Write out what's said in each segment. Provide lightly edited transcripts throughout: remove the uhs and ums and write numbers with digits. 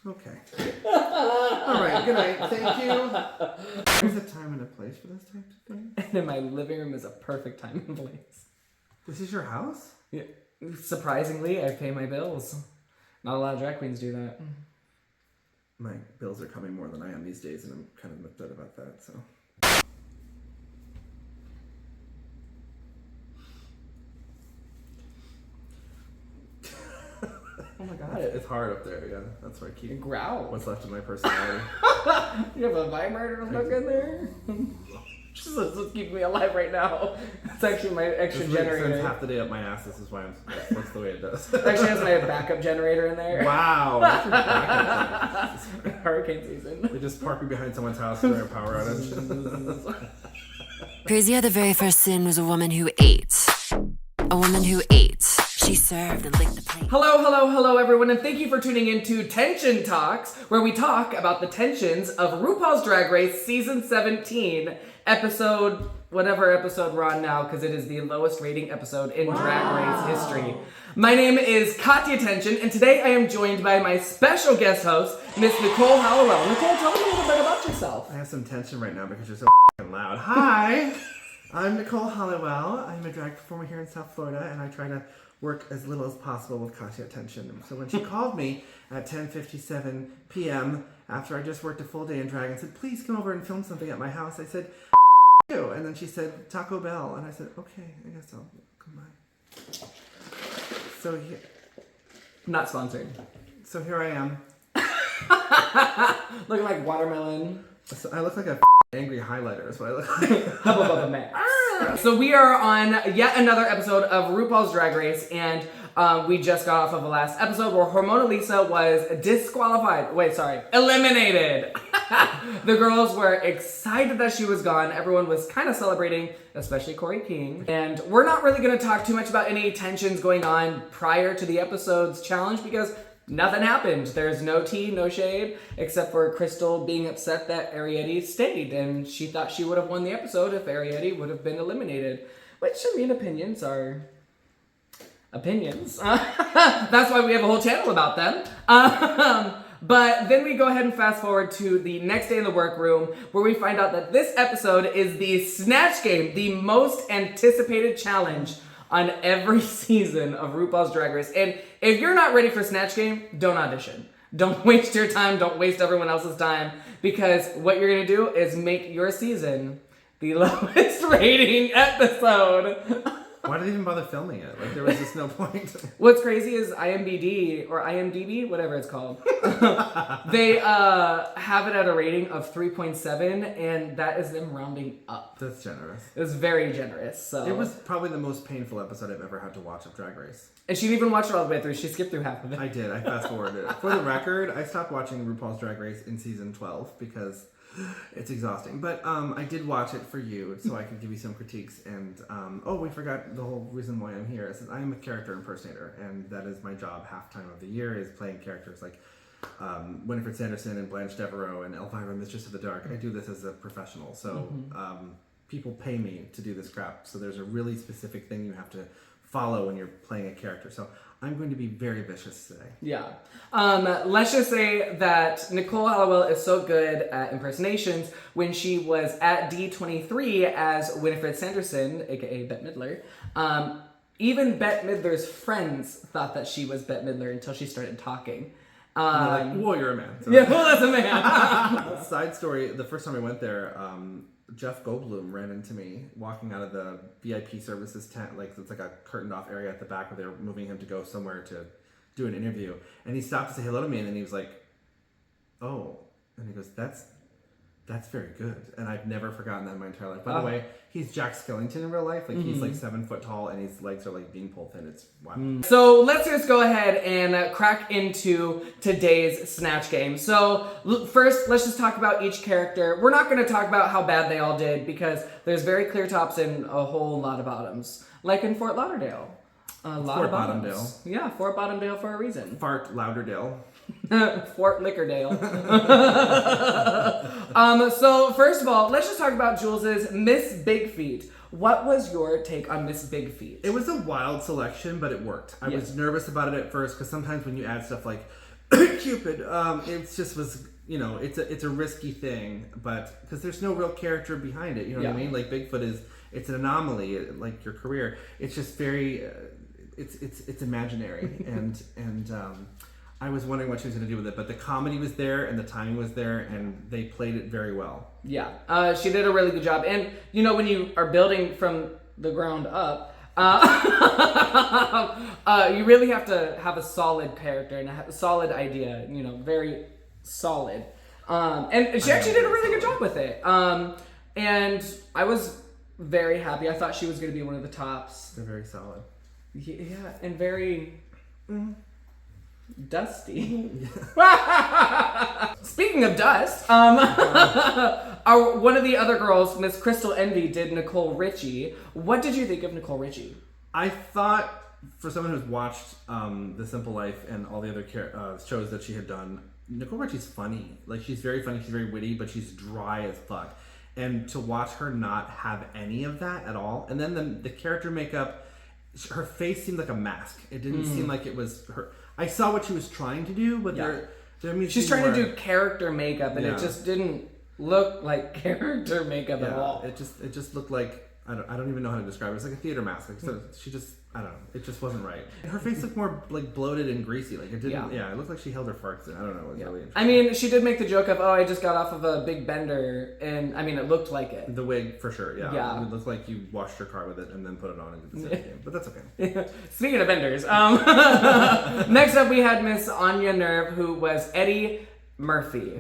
Okay. All right, good night. Thank you. There's a time and a place for this type of thing. And in my living room is a perfect time and place. This is your house? Yeah. Surprisingly, I pay my bills. Not a lot of drag queens do that. My bills are coming more than I am these days, and I'm kind of upset about that, so. Oh my god. It's hard up there, yeah. That's where I keep Growl. what's left of my personality. You have a vibrator stuck in there? Just keeping me alive right now. It's actually my extra generator. Sends half the day up my ass. This is why that's the way it does. It actually has my backup generator in there. Wow. That's your backup. Hurricane season. They just park me behind someone's house during a power outage. Crazier, the very first sin was a woman who ate. A woman who ate. She served and licked the plate. Hello, everyone, and thank you for tuning in to Tehnsion Talks, where we talk about the tensions of RuPaul's Drag Race Season 17, episode, whatever episode we're on now, because it is the lowest rating episode in Drag Race history. My name is Katya Tehnsion, and today I am joined by my special guest host, Miss Nicole Halliwell. Nicole, tell me a little bit about yourself. I have some tension right now because you're so loud. Hi, I'm Nicole Halliwell. I'm a drag performer here in South Florida, and I try to work as little as possible with Katya Tehnsion. So when she called me at 10:57 p.m. after I just worked a full day in drag and said, please come over and film something at my house, I said, you. And then she said, Taco Bell. And I said, okay, I guess I'll come by. So here, Not sponsored. so here I am. Looking like watermelon. So I look like a angry highlighter is what I look like. Hubba Bubba Max. So we are on yet another episode of RuPaul's Drag Race, and we just got off of the last episode where Hormona Lisa was eliminated. The girls were excited that she was gone. Everyone was kind of celebrating, especially Corey King. And we're not really going to talk too much about any tensions going on prior to the episode's challenge because nothing happened. There's no tea, no shade, except for Crystal being upset that Ariete stayed, and she thought she would have won the episode if Ariete would have been eliminated. Which, I mean, opinions are opinions. That's why we have a whole channel about them. But then we go ahead and fast forward to the next day in the workroom, where we find out that this episode is the Snatch Game, the most anticipated challenge on every season of RuPaul's Drag Race. And if you're not ready for Snatch Game, don't audition. Don't waste your time, don't waste everyone else's time, because what you're gonna do is make your season the lowest rating episode. Why did they even bother filming it? Like, there was just no point. What's crazy is IMDb, whatever it's called, they have it at a rating of 3.7, and that is them rounding up. That's generous. It was very generous. So It was probably the most painful episode I've ever had to watch of Drag Race. And she didn't even watch it all the way through. She skipped through half of it. I did. I fast forwarded it. For the record, I stopped watching RuPaul's Drag Race in season 12 because it's exhausting. But I did watch it for you so I could give you some critiques. And we forgot the whole reason why I'm here. Is I am a character impersonator, and that is my job half time of the year is playing characters like Winifred Sanderson and Blanche Devereaux and Elvira, Mistress of the Dark. I do this as a professional, so people pay me to do this crap. So there's a really specific thing you have to follow when you're playing a character. So I'm going to be very vicious today. Yeah. Let's just say that Nicole Halliwell is so good at impersonations. When she was at D23 as Winifred Sanderson, aka Bette Midler, even Bette Midler's friends thought that she was Bette Midler until she started talking. Like, whoa, you're a man. So. Yeah, well, that's a man. Side story, the first time I went there, Jeff Goldblum ran into me walking out of the VIP services tent. Like, it's like a curtained off area at the back where they were moving him to go somewhere to do an interview. And he stopped to say hello to me, and then he was like, oh. And he goes, that's very good. And I've never forgotten that in my entire life. By the way, he's Jack Skellington in real life. Like, he's like 7 foot tall, and his legs are like beanpole thin. It's wow. So let's just go ahead and crack into today's Snatch Game. So first, let's just talk about each character. We're not going to talk about how bad they all did, because there's very clear tops and a whole lot of bottoms. Like in Fort Lauderdale. A lot of bottoms. Bottomdale. Yeah, Fort Bottomdale for a reason. Fart Lauderdale. Fort Lickerdale. So first of all, let's just talk about Jules's Miss Big Feet. What was your take on Miss Big Feet? It was a wild selection, but it worked. I was nervous about it at first because sometimes when you add stuff like Cupid. It just was, it's a risky thing, but because there's no real character behind it, you know what I mean? Like Bigfoot it's an anomaly, like your career. It's just very, it's imaginary, and I was wondering what she was going to do with it, but the comedy was there and the timing was there, and they played it very well. Yeah, she did a really good job, and when you are building from the ground up. You really have to have a solid character and a solid idea, very solid. And she actually did a really good job with it. And I was very happy. I thought she was going to be one of the tops. They're very solid. Yeah, and very dusty. Speaking of dust, one of the other girls, Miss Crystal Envy, did Nicole Richie. What did you think of Nicole Richie? I thought, for someone who's watched The Simple Life and all the other shows that she had done, Nicole Richie's funny. Like, she's very funny, she's very witty, but she's dry as fuck. And to watch her not have any of that at all, and then the character makeup, her face seemed like a mask. It didn't seem like it was her. I saw what she was trying to do, but she's trying to do character makeup, and it just didn't look like character makeup at all. It just looked like, I don't even know how to describe it. It's like a theater mask. Like, so she just, I don't know. It just wasn't right. Her face looked more like bloated and greasy. Like it didn't. Yeah, it looked like she held her farts in. I don't know. It was really interesting. I mean, she did make the joke of, I just got off of a big bender, and I mean, it looked like it. The wig, for sure. Yeah. It looked like you washed your car with it and then put it on and did the same game. But that's okay. Speaking of benders, next up we had Miss Anya Nerve, who was Eddie Murphy.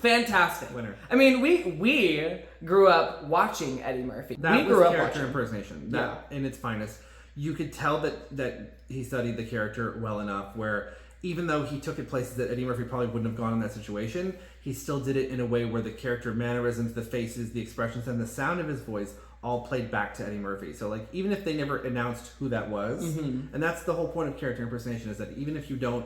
Fantastic. Winner. I mean, we grew up watching Eddie Murphy. That was character impersonation. That in its finest. You could tell that he studied the character well enough where even though he took it places that Eddie Murphy probably wouldn't have gone in that situation, he still did it in a way where the character mannerisms, the faces, the expressions, and the sound of his voice all played back to Eddie Murphy. So like even if they never announced who that was, and that's the whole point of character impersonation, is that even if you don't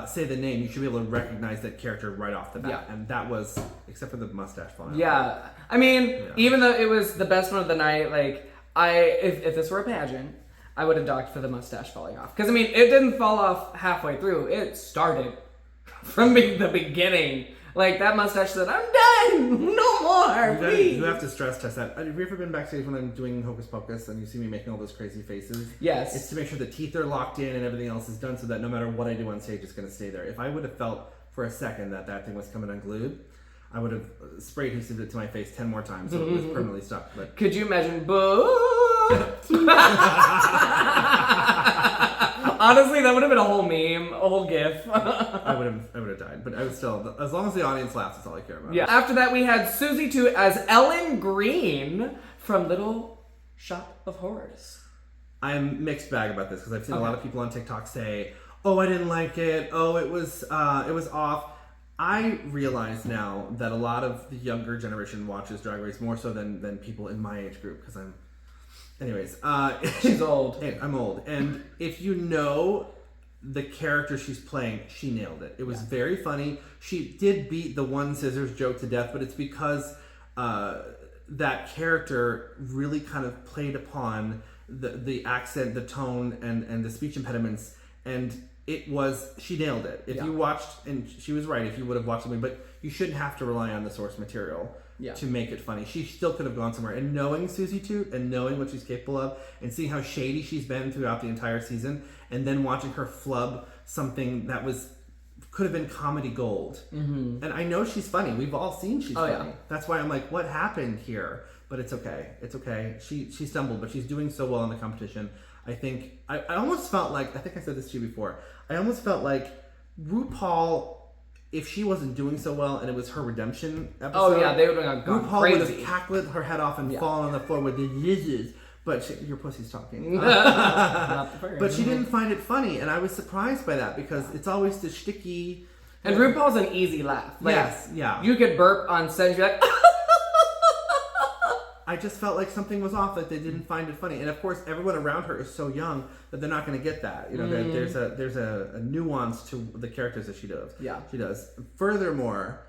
say the name, you should be able to recognize that character right off the bat. Yeah. And that was, except for the mustache falling out. Yeah. I mean, even though it was the best one of the night, like, if this were a pageant, I would have docked for the mustache falling off. Because, I mean, it didn't fall off halfway through. It started from the beginning. Like, that mustache said, I'm done! No more, please! You have to stress test that. Have you ever been backstage when I'm doing Hocus Pocus and you see me making all those crazy faces? Yes. It's to make sure the teeth are locked in and everything else is done so that no matter what I do on stage, it's going to stay there. If I would have felt for a second that thing was coming unglued, I would have sprayed adhesive it to my face 10 more times so it was permanently stuck. But could you imagine, boo? Honestly, that would have been a whole meme, a whole gif. I would have died, but I was still, as long as the audience laughs, that's all I care about. Yeah. After that, we had Susie 2 as Ellen Green from Little Shop of Horrors. I'm mixed bag about this because I've seen a lot of people on TikTok say, "Oh, I didn't like it. Oh, it was off." I realize now that a lot of the younger generation watches Drag Race more so than people in my age group because I'm. Anyways, she's old. I'm old, and if you know the character she's playing, she nailed it. It was very funny. She did beat the one scissors joke to death, but it's because that character really kind of played upon the accent, the tone, and the speech impediments, and she nailed it. If you watched, and she was right, if you would have watched something, but you shouldn't have to rely on the source material to make it funny. She still could have gone somewhere. And knowing Susie Toot and knowing what she's capable of and seeing how shady she's been throughout the entire season, and then watching her flub something that could have been comedy gold. Mm-hmm. And I know she's funny. We've all seen she's funny. Yeah. That's why I'm like, what happened here? But it's okay. It's okay. She stumbled, but she's doing so well in the competition. I think I almost felt like, I think I said this to you before, I almost felt like RuPaul, if she wasn't doing so well and it was her redemption episode, they would have gone RuPaul crazy. would have cackled her head off and fallen on the floor with the zizzes. But your pussy's talking. But she didn't find it funny, and I was surprised by that because it's always the shticky. And RuPaul's an easy laugh. Like, yes, yeah. You could burp on set and be like, I just felt like something was off, that they didn't find it funny. And of course, everyone around her is so young that they're not going to get that. You know, there's a nuance to the characters that she does. Yeah, she does. Furthermore,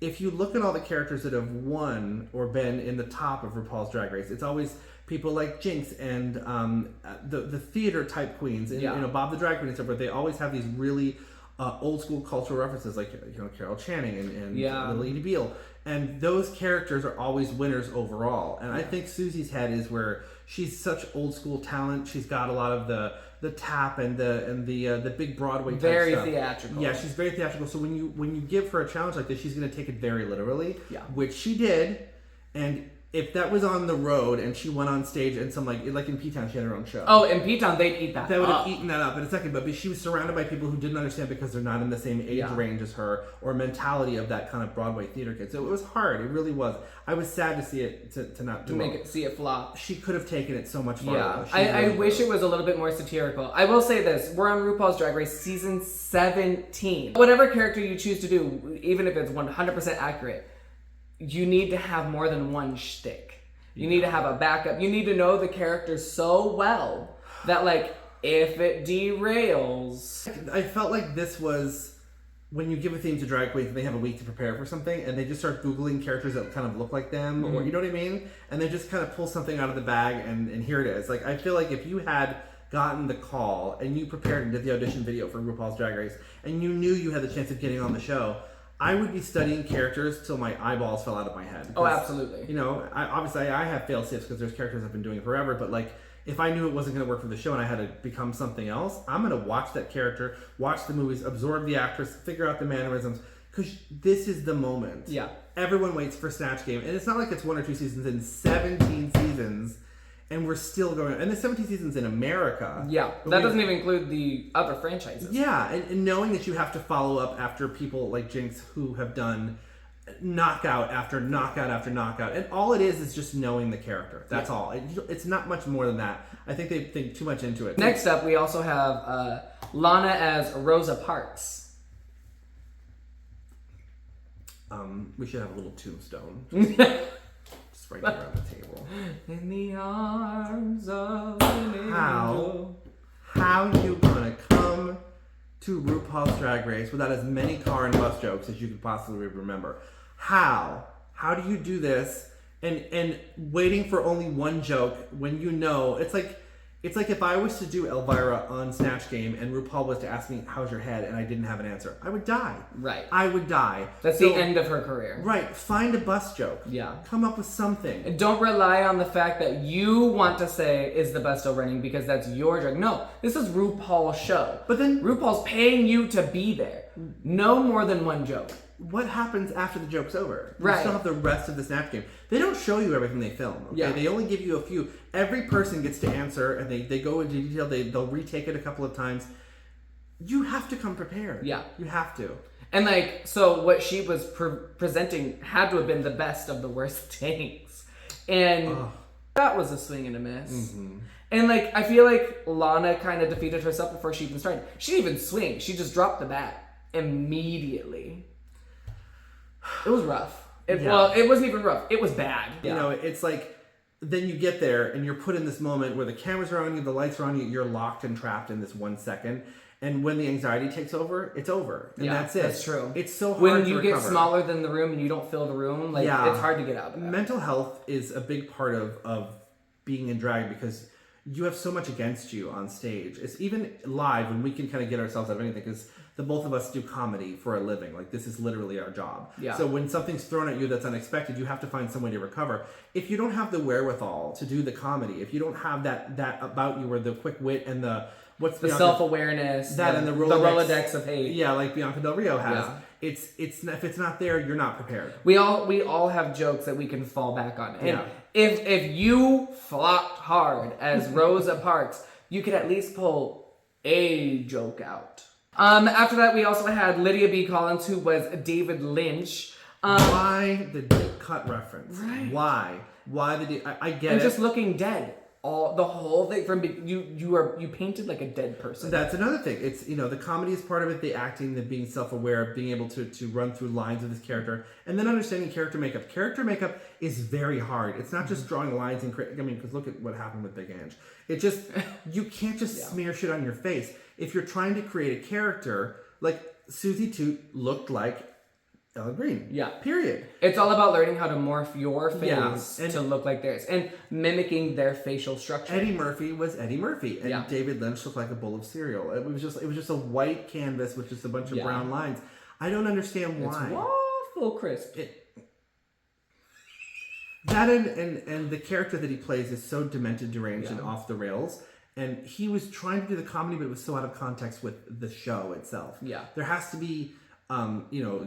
if you look at all the characters that have won or been in the top of RuPaul's Drag Race, it's always people like Jinx and the theater type queens, and you know, Bob the Drag Queen and so forth. They always have these really old school cultural references like Carol Channing and Yeah. Lily Beale, and those characters are always winners overall. And I think Susie's head is where she's such old school talent. She's got a lot of the tap and the big Broadway type Very stuff. theatrical. Yeah, she's very theatrical. So when you give her a challenge like this, she's going to take it very literally. Yeah. Which she did, and if that was on the road and she went on stage and some like in P-Town, she had her own show. Oh, in P-Town, they'd eat that. That would up. have eaten that up in a second, but she was surrounded by people who didn't understand because they're not in the same age range as her or mentality of that kind of Broadway theater kid. So it was hard. It really was. I was sad to see it to not do See it flop. She could have taken it so much farther. Yeah, She I really wish could. it was a little bit more satirical. I will say this: we're on RuPaul's Drag Race season 17. Whatever character you choose to do, even if it's 100% accurate, you need to have more than one shtick. You need to have a backup. You need to know the character so well that, like, if it derails... I felt like this was when you give a theme to Drag Queens and they have a week to prepare for something and they just start Googling characters that kind of look like them, or you know what I mean? And they just kind of pull something out of the bag and here it is. Like, I feel like if you had gotten the call and you prepared and did the audition video for RuPaul's Drag Race and you knew you had the chance of getting on the show, I would be studying characters till my eyeballs fell out of my head. Oh, absolutely. You know, obviously I have fail-safes because there's characters I've been doing forever, but like, if I knew it wasn't going to work for the show and I had to become something else, I'm going to watch that character, watch the movies, absorb the actress, figure out the mannerisms, because this is the moment. Yeah. Everyone waits for Snatch Game, and it's not like it's 1 or 2 seasons, in 17 seasons, and we're still going, and the 17 seasons in America. Yeah, But that doesn't even include the other franchises. Yeah, and knowing that you have to follow up after people like Jinx who have done knockout after knockout after knockout, and all it is just knowing the character. That's all. It's not much more than that. I think they think too much into it. Next up, we also have Lana as Rosa Parks. We should have a little tombstone. Just right here on the table. In the arms of an angel. How you gonna come to RuPaul's Drag Race without as many car and bus jokes as you could possibly remember? How do you do this and waiting for only one joke when you know it's like if I was to do Elvira on Snatch Game and RuPaul was to ask me how's your head and I didn't have an answer, I would die. Right. I would die. That's So- the end of her career. Right. Find a bus joke. Yeah. Come up with something. And don't rely on the fact that you want to say, is the bus still running because that's your drag. No, this is RuPaul's show. But then- RuPaul's paying you to be there. No more than one joke. What happens after the joke's over? Right. You still have the rest of the Snatch Game. They don't show you everything they film. Okay? Yeah. They only give you a few. Every person gets to answer, and they go into detail. They'll retake it a couple of times. You have to come prepared. Yeah. You have to. And like, so what she was presenting had to have been the best of the worst things. And that was a swing and a miss. Mm-hmm. And like, I feel like Lana kind of defeated herself before she even started. She didn't even swing. She just dropped the bat immediately. It was rough. Well, it wasn't even rough. It was bad. You know, it's like, then you get there, and you're put in this moment where the cameras are on you, the lights are on you, you're locked and trapped in this 1 second. And when the anxiety takes over, it's over. And that's it. That's true. It's so hard when to you recover. get smaller than the room and you don't fill the room, like, it's hard to get out of that. Mental health is a big part of being in drag because you have so much against you on stage. It's even live when we can kind of get ourselves out of anything because the both of us do comedy for a living. Like, this is literally our job. Yeah. So when something's thrown at you that's unexpected, you have to find some way to recover. If you don't have the wherewithal to do the comedy, if you don't have that about you or the quick wit and the self-awareness, that and the Rolodex of hate. Yeah, like Bianca Del Rio has. Yeah. It's if it's not there, you're not prepared. We all have jokes that we can fall back on. And Yeah. if you flopped hard as Rosa Parks, you could at least pull a joke out. After that, we also had Lydia B. Collins, who was David Lynch. Why the deep cut reference? Right. Why the deep? I get And it. just looking dead. The whole thing from you painted like a dead person. That's another thing. It's, the comedy is part of it, the acting, the being self-aware, being able to run through lines of this character, and then understanding character makeup. Character makeup is very hard. It's not just drawing lines and because look at what happened with Big Ange. It just you can't just smear shit on your face. If you're trying to create a character, like Susie Toot looked like Ella Green. Yeah. Period. It's all about learning how to morph your face and to look like theirs and mimicking their facial structure. Eddie Murphy was Eddie Murphy, and Yeah. David Lynch looked like a bowl of cereal. It was just a white canvas with just a bunch of brown lines. I don't understand why. It's waffle crisp. That and the character that he plays is so demented, deranged, and off the rails. And he was trying to do the comedy, but it was so out of context with the show itself. Yeah. There has to be,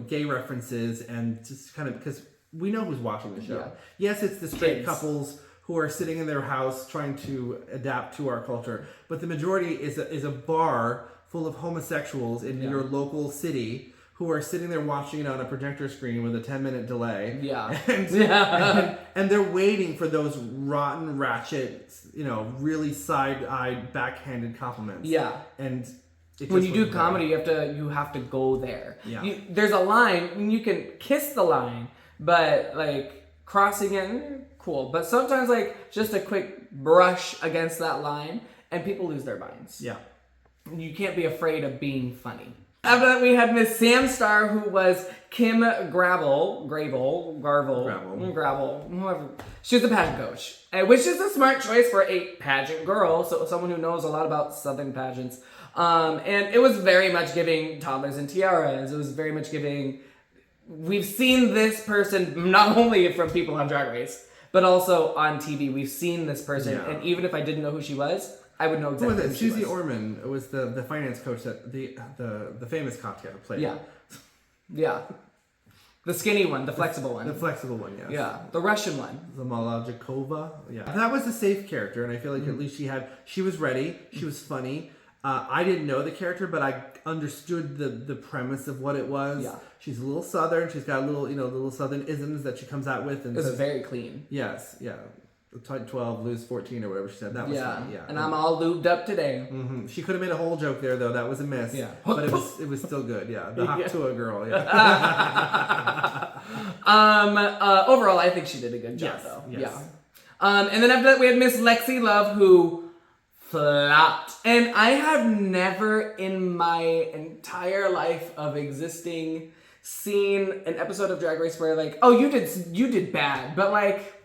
gay references and just kind of, because we know who's watching the show. Yeah. Yes, it's the straight couples who are sitting in their house trying to adapt to our culture, but the majority is a bar full of homosexuals in your local city who are sitting there watching it on a projector screen with a 10-minute delay. Yeah. And they're waiting for those rotten, ratchet, really side-eyed, backhanded compliments. Yeah. And when you do comedy, you have to go there. Yeah. There's a line, and you can kiss the line, but like crossing it, cool. But sometimes like just a quick brush against that line, and people lose their minds. Yeah. You can't be afraid of being funny. After that, we had Miss Sam Star, who was Kim Gravel, whoever. She was a pageant coach, which is a smart choice for a pageant girl, so someone who knows a lot about Southern pageants. And it was very much giving toddlers and tiaras. It was very much giving. We've seen this person not only from people on Drag Race, but also on TV. We've seen this person, and even if I didn't know who she was, I would know exactly who she was. Susie Orman was the finance coach that the famous cocktail played. Yeah. The skinny one, the flexible one. The flexible one, yes. Yeah, the Russian one. The Malajikova. Yeah. That was a safe character, and I feel like at least she was ready, she was funny. I didn't know the character, but I understood the premise of what it was. Yeah. She's a little Southern, she's got little Southern isms that she comes out with. And it was very clean. Yes, yeah. Tight 12, lose 14 or whatever she said. That was funny, yeah. And I'm all lubed up today. Mm-hmm. She could have made a whole joke there, though. That was a miss. Yeah. But it was still good, yeah. The Haktua girl, yeah. Overall, I think she did a good job, though. Yes. Yeah. And then after that, we had Miss Lexi Love, who flopped. And I have never in my entire life of existing seen an episode of Drag Race where like, oh, you did bad, but like,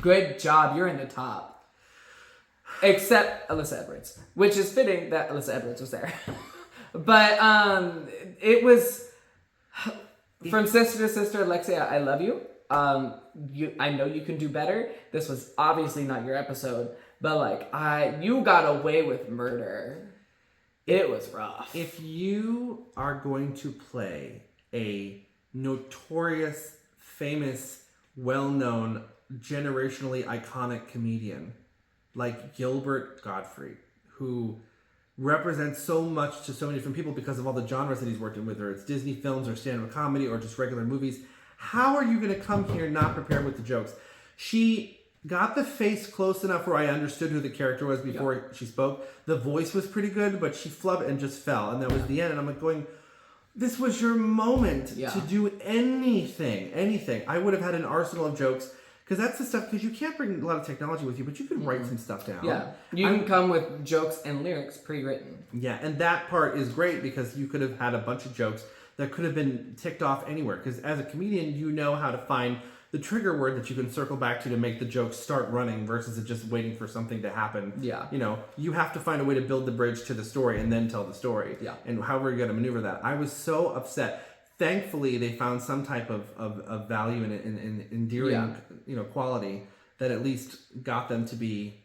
good job, you're in the top. Except Alyssa Edwards, which is fitting that Alyssa Edwards was there. But it was from sister to sister, Alexia, I love you. I know you can do better. This was obviously not your episode, but like you got away with murder. It was rough. If you are going to play a notorious, famous, well-known, generationally iconic comedian like Gilbert Gottfried, who represents so much to so many different people because of all the genres that he's worked in, whether it's Disney films or stand-up comedy or just regular movies, how are you going to come here not prepared with the jokes? She got the face close enough where I understood who the character was before she spoke. The voice was pretty good, but she flubbed and just fell, and that was the end. And I'm like going, this was your moment to do anything. I would have had an arsenal of jokes. Because that's the stuff, because you can't bring a lot of technology with you, but you can write some stuff down. Yeah, you can come with jokes and lyrics pre-written. Yeah, and that part is great because you could have had a bunch of jokes that could have been ticked off anywhere. Because as a comedian, you know how to find the trigger word that you can circle back to make the joke start running versus it just waiting for something to happen. Yeah. You have to find a way to build the bridge to the story and then tell the story. Yeah. And however you're going to maneuver that. I was so upset. Thankfully, they found some type of value in endearing, quality that at least got them to be.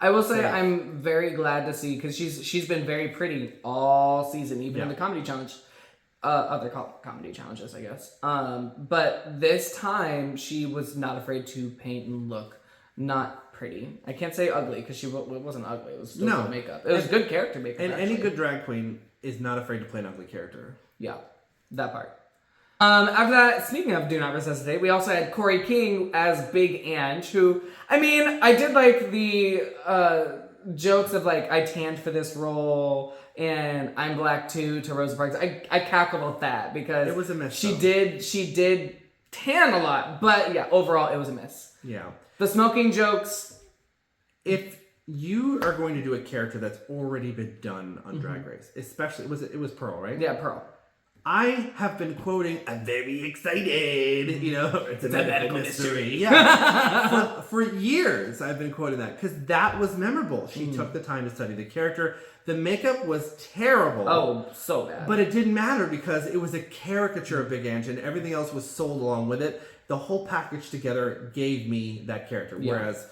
I will say I'm very glad to see because she's been very pretty all season, even in the comedy challenge, other comedy challenges, I guess. But this time she was not afraid to paint and look not pretty. I can't say ugly because she wasn't ugly. It was still good makeup. It was good character makeup. And any good drag queen is not afraid to play an ugly character. Yeah. That part. After that, speaking of Do Not Resuscitate, we also had Corey King as Big Ange, who, I did like the jokes of like, I tanned for this role, and I'm black too, to Rosa Parks. I cackled at that because it was a miss. She did tan a lot, but yeah, overall it was a miss. Yeah. The smoking jokes. If you are going to do a character that's already been done on Drag Race, especially, it was Pearl, right? Yeah, Pearl. I have been quoting, I'm very excited, you know, it's a medical mystery. Yeah. for years, I've been quoting that because that was memorable. She took the time to study the character. The makeup was terrible. Oh, so bad. But it didn't matter because it was a caricature of Big Ange and everything else was sold along with it. The whole package together gave me that character. Yeah. Whereas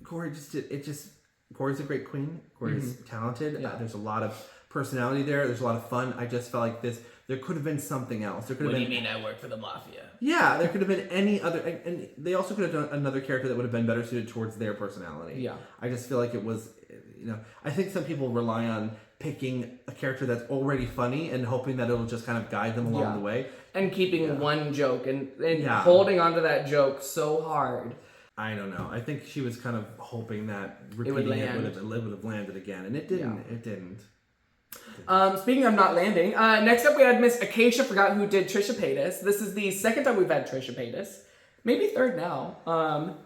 Corey Corey's a great queen. Corey's talented. Yeah. There's a lot of personality there. There's a lot of fun. I just felt like there could have been something else. What do you mean I work for the mafia? Yeah, there could have been any other, and they also could have done another character that would have been better suited towards their personality. Yeah. I just feel like it was, you know, I think some people rely on picking a character that's already funny and hoping that it'll just kind of guide them along the way. And keeping one joke and holding onto that joke so hard. I don't know. I think she was kind of hoping that repeating it would have landed again, and it didn't. Yeah. It didn't. Speaking of not landing, next up we had Miss Acacia Forgot who did Trisha Paytas. This is the second time we've had Trisha Paytas. Maybe third now.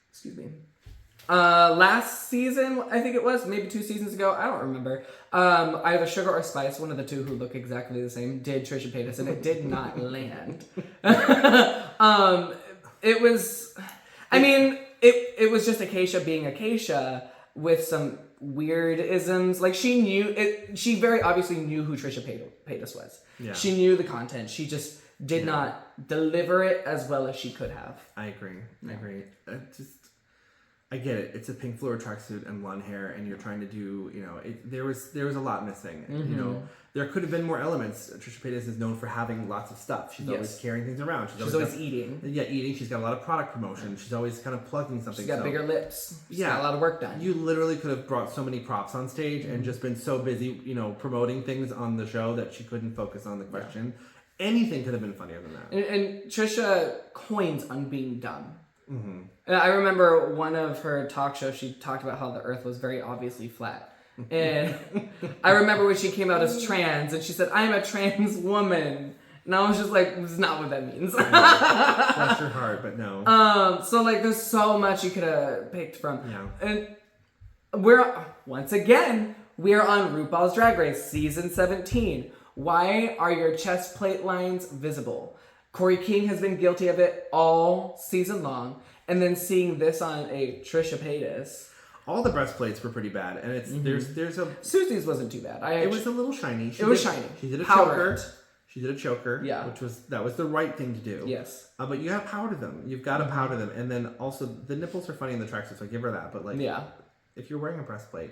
Excuse me. Last season, I think it was, maybe 2 seasons ago, I don't remember. Either Sugar or Spice, one of the two who look exactly the same, did Trisha Paytas, and it did not land. It was, I mean, it was just Acacia being Acacia with some weird isms. Like, she very obviously knew who Trisha Paytas was. Yeah. She knew the content. She just did not deliver it as well as she could have. I agree. I get it. It's a pink floor tracksuit and blonde hair, and you're trying to do, you know, there was a lot missing. You know, there could have been more elements. Trisha Paytas is known for having lots of stuff. She's always carrying things around. She's always eating. Yeah, eating. She's got a lot of product promotion. She's always kind of plugging something. She's got bigger lips. She's got a lot of work done. You literally could have brought so many props on stage and just been so busy, you know, promoting things on the show that she couldn't focus on the question. Anything could have been funnier than that. And Trisha coins on being dumb. Mm-hmm. And I remember one of her talk shows, she talked about how the earth was very obviously flat. And I remember when she came out as trans and she said, I'm a trans woman. And I was just like, that's not what that means. Bless your heart, but no. So like there's so much you could have picked from. Yeah. And we're on RuPaul's Drag Race season 17. Why are your chest plate lines visible? Corey King has been guilty of it all season long, and then seeing this on a Trisha Paytas. All the breastplates were pretty bad, and it's there's a Susie's wasn't too bad. It was a little shiny. It was shiny. She did a choker. She did a choker. Yeah, that was the right thing to do. Yes, but you have powder them. You've got to powder them, and then also the nipples are funny in the tracksuit, so I give her that. But like, if you're wearing a breastplate,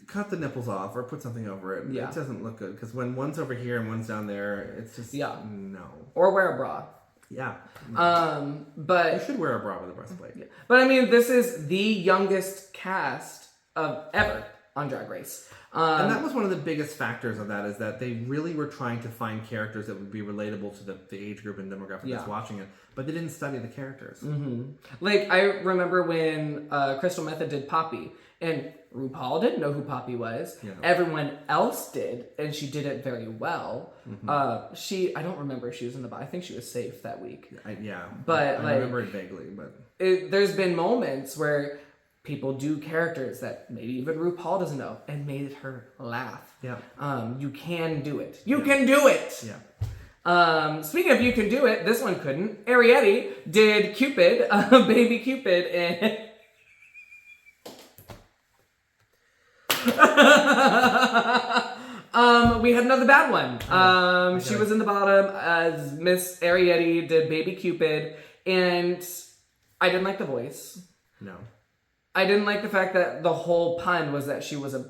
cut the nipples off or put something over it. It doesn't look good because when one's over here and one's down there, it's just no. Or wear a bra. Yeah. But you should wear a bra with a breastplate. Yeah. But I mean, this is the youngest cast of ever on Drag Race. And that was one of the biggest factors of that, is that they really were trying to find characters that would be relatable to the age group and demographic that's watching it, but they didn't study the characters. Mm-hmm. Like, I remember when Crystal Method did Poppy, and RuPaul didn't know who Poppy was. Yeah. Everyone else did, and she did it very well. Mm-hmm. I don't remember if she was in the I think she was safe that week. But I remember it vaguely, but there's been moments where people do characters that maybe even RuPaul doesn't know and made her laugh. Yeah. You can do it. You can do it. Yeah. Speaking of you can do it, this one couldn't. Arietti did Cupid, Baby Cupid, and we had another bad one. She was in the bottom as Miss Arietti did Baby Cupid, and I didn't like the voice. No. I didn't like the fact that the whole pun was that she was a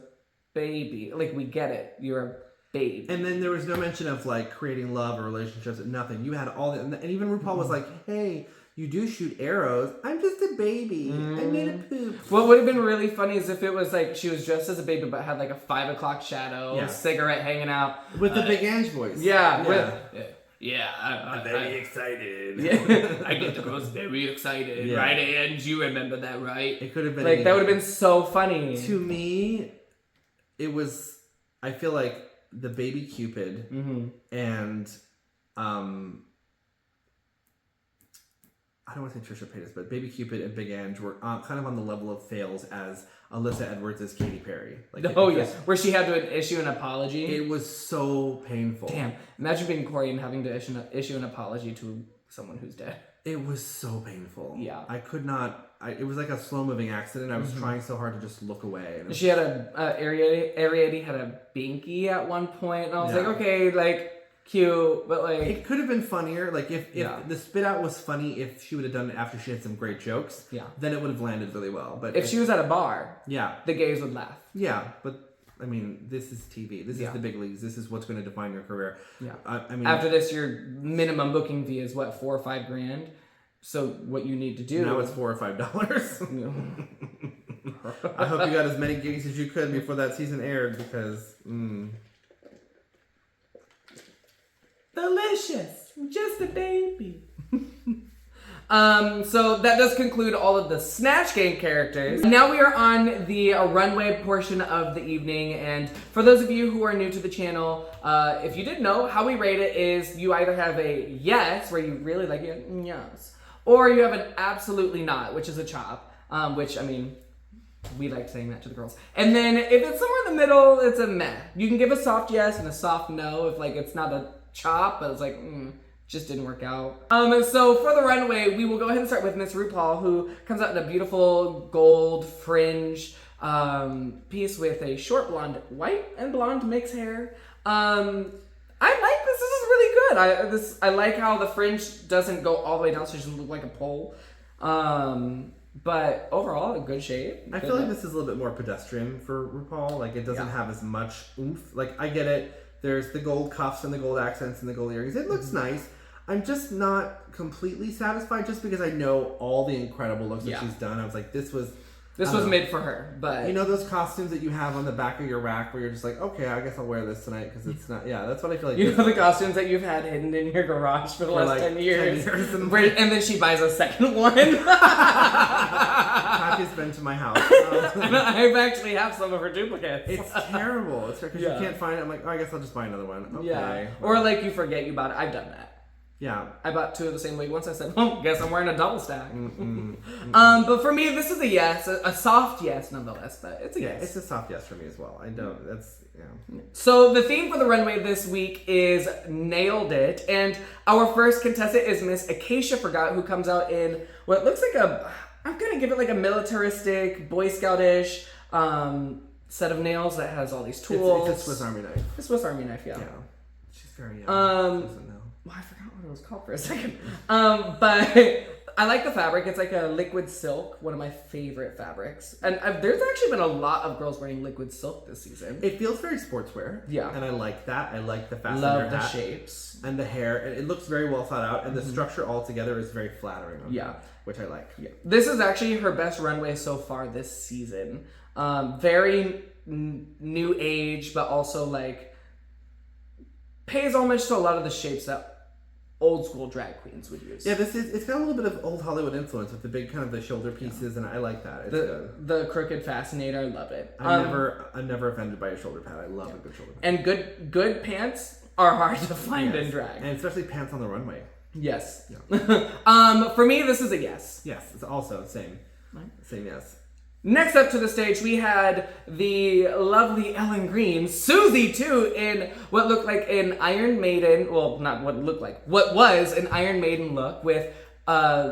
baby. Like, we get it. You're a babe. And then there was no mention of, like, creating love or relationships. Nothing. You had all that. And even RuPaul was like, hey, you do shoot arrows. I'm just a baby. I made a poop. What would have been really funny is if it was, like, she was dressed as a baby but had, like, a 5 o'clock shadow, cigarette hanging out. With the Big Ange voice. I'm very excited. Yeah, I get the girls very excited, right? And you remember that, right? It could have been like that would have been so funny. To me, it was. I feel like the Baby Cupid and I don't want to say Trisha Paytas, but Baby Cupid and Big Ange were kind of on the level of fails as Alyssa Edwards as Katy Perry. Like, where she had to issue an apology. It was so painful. Damn, imagine being Corey and having to issue an apology to someone who's dead. It was so painful. Yeah. I could not. It was like a slow-moving accident. I was trying so hard to just look away. And she had Ariadne had a binky at one point, and I was like, okay, like, cute, but like... It could have been funnier. Like, if the spit out was funny, if she would have done it after she had some great jokes, then it would have landed really well. But if she was at a bar, the gays would laugh. Yeah, but... I mean, this is TV. This is the big leagues. This is what's going to define your career. Yeah. I mean, after this, your minimum booking fee is what, $4 or $5 grand. So what you need to do now it's $4 or $5. I hope you got as many gigs as you could before that season aired because. Delicious, just a baby. So that does conclude all of the Snatch Game characters. Now we are on the runway portion of the evening, and for those of you who are new to the channel, if you didn't know, how we rate it is you either have a yes, where you really like it, yes, or you have an absolutely not, which is a chop, which, I mean, we like saying that to the girls. And then if it's somewhere in the middle, it's a meh. You can give a soft yes and a soft no if, like, it's not a chop, but it's like, just didn't work out. So for the runway, we will go ahead and start with Miss Rupaul, who comes out in a beautiful gold fringe piece with a short blonde, white and blonde mixed hair. I like this. This is really good. I like how the fringe doesn't go all the way down, so she doesn't look like a pole. But overall, a good shape. I feel like this is a little bit more pedestrian for RuPaul. Like, it doesn't have as much oomph. Like, I get it. There's the gold cuffs and the gold accents and the gold earrings. It looks nice. I'm just not completely satisfied just because I know all the incredible looks that she's done. I was like, this was made for her. But you know those costumes that you have on the back of your rack where you're just like, okay, I guess I'll wear this tonight because it's not. Yeah, that's what I feel like. You know the costumes that you've had hidden in your garage for the last like 10 years. And then she buys a second one. Katya's been to my house. I actually have some of her duplicates. It's terrible. It's because you can't find it. I'm like, oh, I guess I'll just buy another one. Okay. Yeah. Or like you forget you bought it. I've done that. Yeah. I bought 2 of the same week. Once I said, guess I'm wearing a double stack. But for me, this is a yes. A soft yes, nonetheless. But it's a yes. It's a soft yes for me as well. I don't. That's, So the theme for the runway this week is Nailed It. And our first contestant is Miss Acacia Forgot, who comes out in what looks like I'm going to give it like a militaristic, Boy Scoutish set of nails that has all these tools. It's a Swiss Army knife. A Swiss Army knife, yeah. She's very young. Well, I forgot what it was called for a second. But I like the fabric. It's like a liquid silk, one of my favorite fabrics. And there's actually been a lot of girls wearing liquid silk this season. It feels very sportswear. Yeah. And I like that. I like the fastener Love the hat shapes. and the hair. And it looks very well thought out. And the structure altogether is very flattering on her, which I like. Yeah. This is actually her best runway so far this season. Very new age, but also like pays homage to a lot of the shapes that old school drag queens would use. Yeah, it's got a little bit of old Hollywood influence with the big kind of the shoulder pieces, and I like that. It's good. The crooked fascinator, I love it. I'm never offended by a shoulder pad. I love a good shoulder pad. And good pants are hard to find in drag. And especially pants on the runway. Yes. Yeah. For me, this is a yes. Yes, it's also same. Right. Same yes. Next up to the stage, we had the lovely Ellen Green, Susie too, in what looked like an Iron Maiden, well, not what looked like, what was an Iron Maiden look with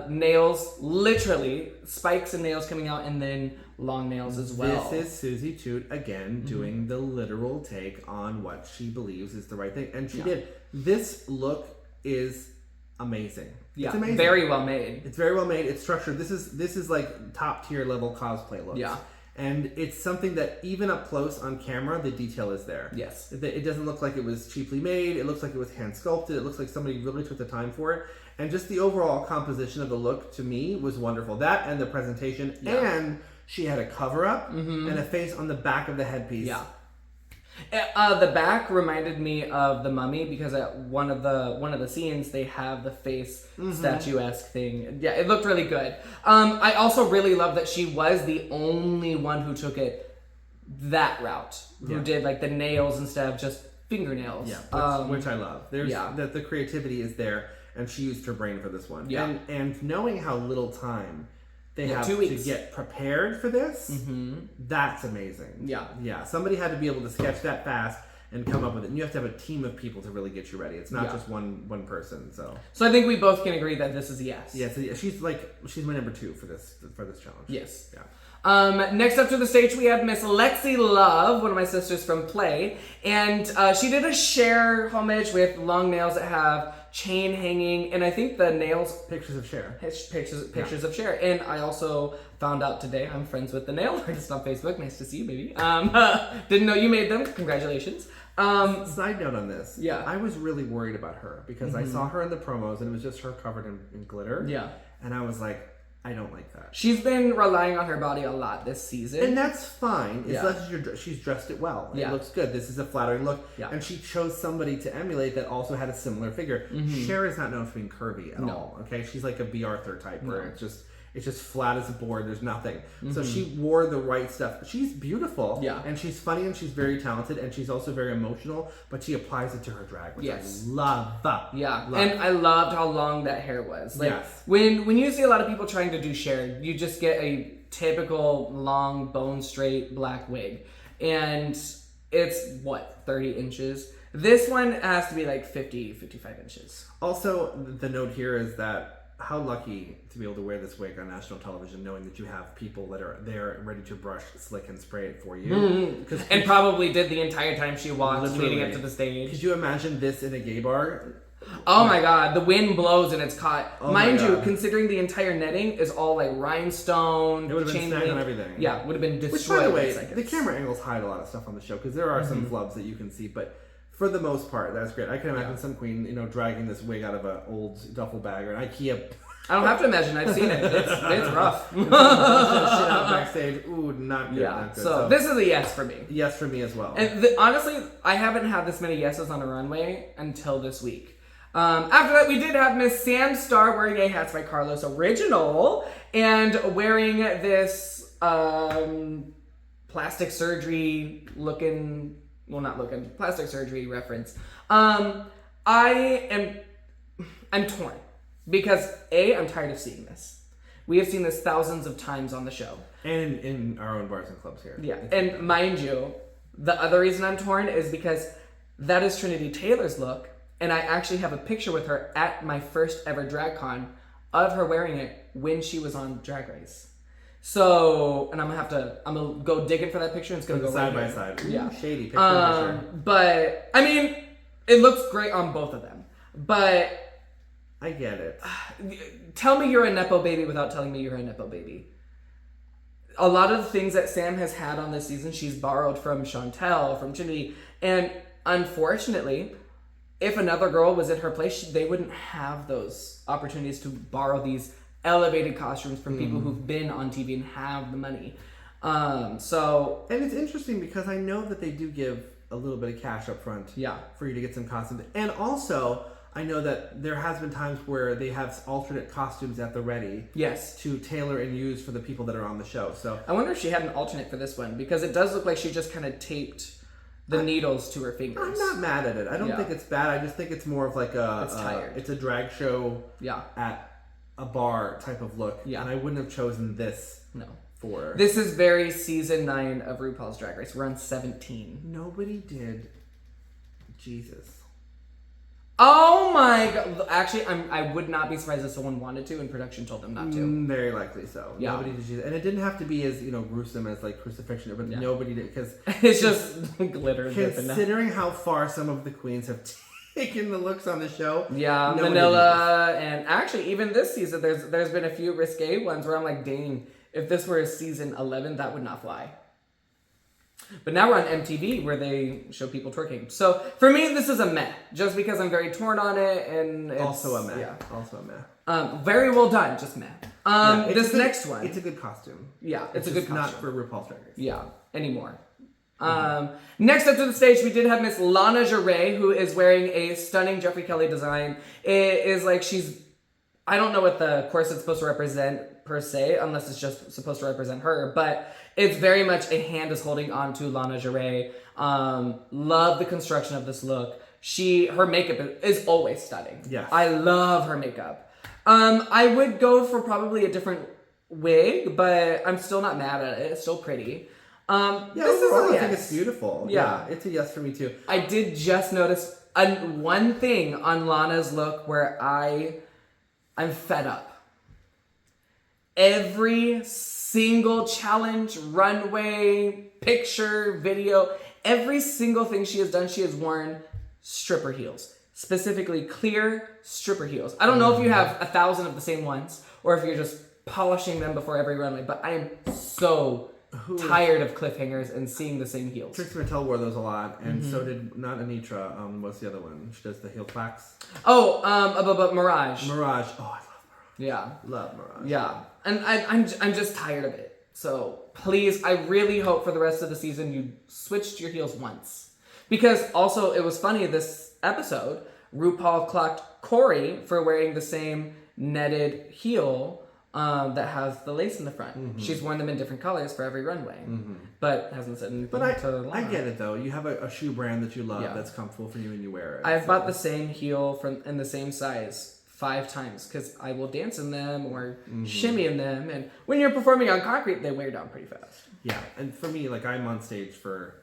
nails, literally, spikes and nails coming out, and then long nails as well. This is Susie Toot, again, doing the literal take on what she believes is the right thing. And she did. This look is amazing. Yeah, it's amazing. Very well made. It's very well made. It's structured. This is like top tier level cosplay looks. Yeah. And it's something that even up close on camera, the detail is there. Yes. It doesn't look like it was cheaply made. It looks like it was hand sculpted. It looks like somebody really took the time for it. And just the overall composition of the look, to me, was wonderful. That and the presentation. Yeah. And she had a cover up and a face on the back of the headpiece. Yeah. The back reminded me of The Mummy because at one of the scenes they have the face statuesque thing. Yeah, it looked really good. I also really love that she was the only one who took it that route, who did like the nails instead of just fingernails. Yeah, which I love. There's that the creativity is there, and she used her brain for this one. Yeah. And knowing how little time they have 2 to weeks. get prepared for this, that's amazing. Yeah. Yeah. Somebody had to be able to sketch that fast and come up with it. And you have to have a team of people to really get you ready. It's not just one person. So I think we both can agree that this is a yes. yeah, so she's my number 2 for this challenge. Yes. Yeah. Next up to the stage, we have Miss Lexi Love, one of my sisters from Play. And she did a Cher homage with long nails that have chain hanging. And I think the nails... Pictures of Cher. Pictures of Cher. And I also found out today I'm friends with the nail artist on Facebook. Nice to see you, baby. Didn't know you made them. Congratulations. Side note on this. Yeah. I was really worried about her because I saw her in the promos and it was just her covered in glitter. Yeah. And I was like, I don't like that. She's been relying on her body a lot this season. And that's fine. As long as she's dressed it well. Yeah. It looks good. This is a flattering look. Yeah. And she chose somebody to emulate that also had a similar figure. Cher is not known for being curvy at all. Okay, she's like a B. Arthur type where it's just flat as a board. There's nothing. So she wore the right stuff. She's beautiful. Yeah. And she's funny and she's very talented and she's also very emotional. But she applies it to her drag, which I love. Yeah. Love. And I loved how long that hair was. Like Yes. when you see a lot of people trying to do Cher, you just get a typical long bone straight black wig. And it's 30 inches. This one has to be like 55 inches. Also, the note here is that how lucky to be able to wear this wig on national television, knowing that you have people that are there ready to brush, slick, and spray it for you. And probably did the entire time she walked Literally. leading up to the stage. Could you imagine this in a gay bar? Oh my god, the wind blows and it's caught. Oh my Mind you, God. considering the entire netting is all like rhinestone, It would have been chain snagged link. on everything. Yeah, would have been Which, destroyed by the in way, seconds. the camera angles hide a lot of stuff on the show because there are some flubs that you can see, but for the most part, that's great. I can imagine some queen, dragging this wig out of an old duffel bag or an IKEA. I don't have to imagine. I've seen it. It's rough. Shit out backstage. Ooh, not good. Yeah. Not good. So this is a yes for me. Yes for me as well. And honestly, I haven't had this many yeses on a runway until this week. After that, we did have Miss Sam Star wearing a Hats by Carlos original and wearing this plastic surgery looking, plastic surgery reference. I'm torn because I'm tired of seeing this. We have seen this thousands of times on the show. And in our own bars and clubs here. Yeah, and mind you, the other reason I'm torn is because that is Trinity Taylor's look, and I actually have a picture with her at my first ever drag con of her wearing it when she was on Drag Race. So, and I'm gonna go digging for that picture, and it's gonna go side right by here. side. Yeah. Shady picture. But I mean, it looks great on both of them. But I get it. tell me you're a Nepo baby without telling me you're a Nepo baby. A lot of the things that Sam has had on this season, she's borrowed from Chantel, from Trinity, and unfortunately, if another girl was in her place, they wouldn't have those opportunities to borrow these elevated costumes from people who've been on TV and have the money. And it's interesting because I know that they do give a little bit of cash up front for you to get some costumes. And also, I know that there has been times where they have alternate costumes at the ready. Yes. To tailor and use for the people that are on the show. So I wonder if she had an alternate for this one because it does look like she just kind of taped the needles to her fingers. I'm not mad at it. I don't think it's bad. I just think it's more of like it's tired. It's a drag show Yeah. at a bar type of look. Yeah. And I wouldn't have chosen this No. for... This is very season 9 of RuPaul's Drag Race. We're on 17. Nobody did Jesus. Oh my god. Actually, I would not be surprised if someone wanted to and production told them not to. Very likely so. Yeah. Nobody did Jesus. And it didn't have to be as, gruesome as like crucifixion, but nobody did because It's just glitter and dipping now. considering how far some of the queens have taken the looks on the show. Yeah, nobody Manila, and actually even this season, there's been a few risque ones where I'm like, dang, if this were season 11, that would not fly. But now we're on MTV where they show people twerking. So for me, this is a meh, just because I'm very torn on it, and it's, Also a meh. Yeah. Also a meh. Very well done, just meh. This next one. It's a good costume. Yeah, it's a just good costume. not for RuPaul's Drag Race. Yeah, anymore. Next up to the stage, we did have Miss Lana Jarre, who is wearing a stunning Jeffrey Kelly design. It is like I don't know what the corset's supposed to represent per se, unless it's just supposed to represent her, but it's very much a hand is holding on to Lana Jarre. Love the construction of this look. her makeup is always stunning. Yes. I love her makeup. I would go for probably a different wig, but I'm still not mad at it. It's still pretty. This is I think it's beautiful. Yeah. It's a yes for me too. I did just notice one thing on Lana's look where I'm fed up. Every single challenge, runway, picture, video, every single thing she has done, she has worn stripper heels. Specifically clear stripper heels. I don't know if you have 1,000 of the same ones or if you're just polishing them before every runway, but I am so tired of cliffhangers and seeing the same heels. Trixie Mattel wore those a lot, and so did not Anitra. What's the other one? She does the heel plaques. Oh, but Mirage. Mirage. Oh, I love Mirage. Yeah. Love Mirage. Yeah. And I'm just tired of it. So please, I really hope for the rest of the season you switched your heels once. Because also it was funny this episode, RuPaul clocked Corey for wearing the same netted heel that has the lace in the front. She's worn them in different colors for every runway, but hasn't said anything. But I get it though. You have a shoe brand that you love that's comfortable for you and you wear it. I've bought the same heel in the same size 5 times because I will dance in them or shimmy in them, and when you're performing on concrete, they wear down pretty fast. Yeah, and for me, like I'm on stage for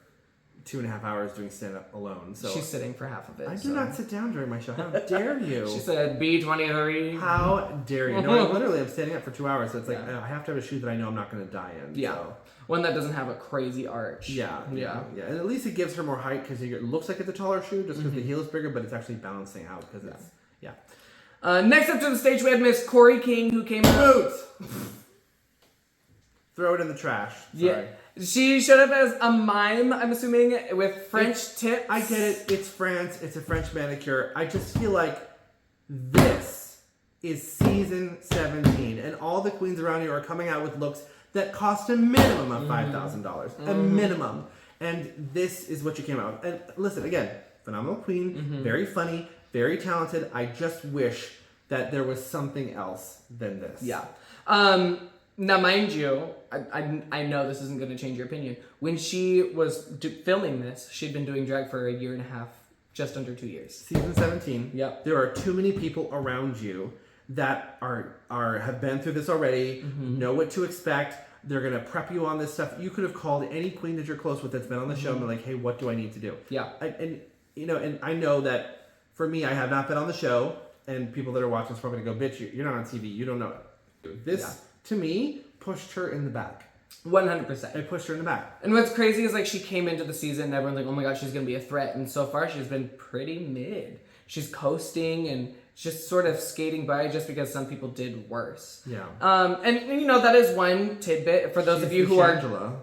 2.5 hours doing stand-up alone. So she's sitting for half of it. I do not sit down during my show. How dare you? She said B23. How dare you? No, I'm standing up for 2 hours, so it's like I have to have a shoe that I know I'm not going to die in. Yeah. So. One that doesn't have a crazy arch. Yeah. And at least it gives her more height because it looks like it's a taller shoe just because the heel is bigger, but it's actually balancing out because it's, next up to the stage, we had Miss Corey King, who came out. Boots! Throw it in the trash. Sorry. Yeah. She showed up as a mime, I'm assuming, with French tips. I get it. It's France. It's a French manicure. I just feel like this is season 17, and all the queens around here are coming out with looks that cost a minimum of $5,000. A minimum. And this is what you came out with. And listen, again, phenomenal queen, very funny, very talented. I just wish that there was something else than this. Yeah. Now, mind you, I know this isn't going to change your opinion. When she was filming this, she'd been doing drag for 1.5 years, just under 2 years. Season 17. Yep. There are too many people around you that have been through this already, know what to expect. They're going to prep you on this stuff. You could have called any queen that you're close with that's been on the show and been like, hey, what do I need to do? Yeah. And I know that for me, I have not been on the show, and people that are watching is probably going to go, bitch, you're not on TV. You don't know it. This, to me, pushed her in the back. 100%. It pushed her in the back. And what's crazy is like she came into the season and everyone's like, oh my god, she's going to be a threat. And so far she's been pretty mid. She's coasting and just sort of skating by just because some people did worse. Yeah. And that is one tidbit for those of you who are... Angela.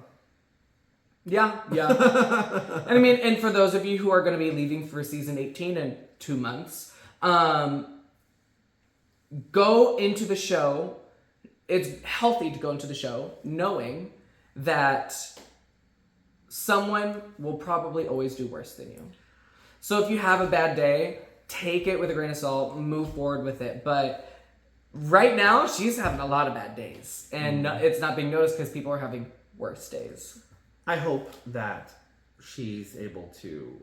Yeah. And I mean, and for those of you who are going to be leaving for season 18 in 2 months, go into the show. It's healthy to go into the show knowing that someone will probably always do worse than you. So if you have a bad day, take it with a grain of salt, move forward with it. But right now, she's having a lot of bad days. And it's not being noticed because people are having worse days. I hope that she's able to...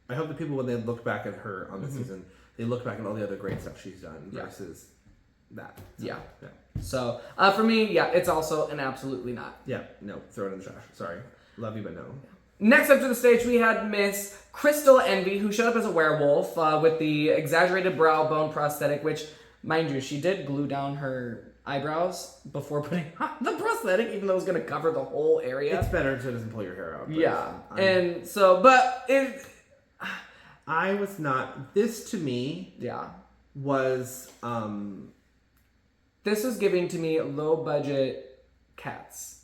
I hope that people, when they look back at her on the season, they look back at all the other great stuff she's done versus that. So, yeah. So, for me, it's also an absolutely not. Yeah, no, throw it in the trash. Sorry. Love you, but no. Next up to the stage, we had Miss Crystal Envy, who showed up as a werewolf with the exaggerated brow bone prosthetic, which, mind you, she did glue down her eyebrows before putting on the prosthetic, even though it was going to cover the whole area. It's better so it doesn't pull your hair out. Yeah. And so, but it... I was not... This, to me... Yeah. Was... This was giving to me low-budget Cats.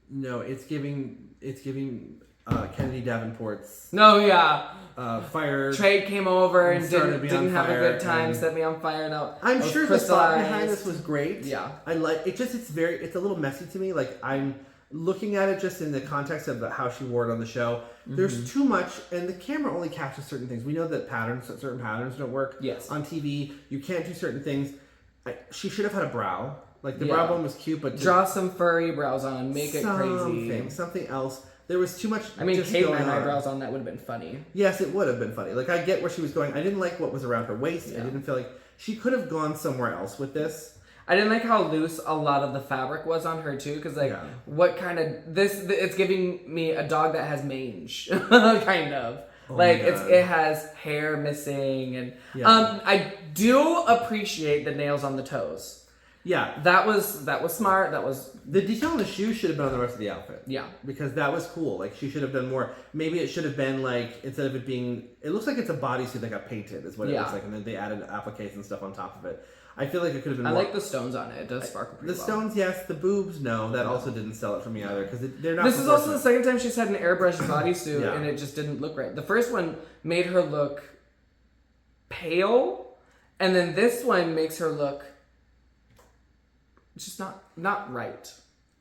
No, it's giving Kennedy Davenport's... No, yeah. Fire... Trey came over and didn't have a good time, and... set me on fire. No, I'm sure the thought behind this was great. Yeah. I like... It's a little messy to me. Like, I'm looking at it just in the context of how she wore it on the show. There's too much, and the camera only captures certain things. We know that certain patterns don't work on TV. You can't do certain things. She should have had a brow. Like, the brow bone was cute, but... Draw some furry brows on. Make it crazy. Something else. There was too much. I mean, just caveman going on. eyebrows on that would have been funny. Yes, it would have been funny. Like, I get where she was going. I didn't like what was around her waist. Yeah. I didn't feel like she could have gone somewhere else with this. I didn't like how loose a lot of the fabric was on her too, because like, what kind of it's giving me a dog that has mange, kind of. Oh like it has hair missing, and I do appreciate the nails on the toes. Yeah, that was smart. That was the detail on the shoes should have been on the rest of the outfit. Yeah, because that was cool. Like, she should have done more. Maybe it should have been like, instead of it being, it looks like it's a bodysuit that got painted, is what it looks like, and then they added appliques and stuff on top of it. I feel like it could have been more. I like the stones on it. It does sparkle pretty The well. stones, yes. The boobs, no. That also didn't sell it for me either, because they're not. This is also the second time she's had an airbrushed bodysuit, and it just didn't look right. The first one made her look pale, and then this one makes her look just not right.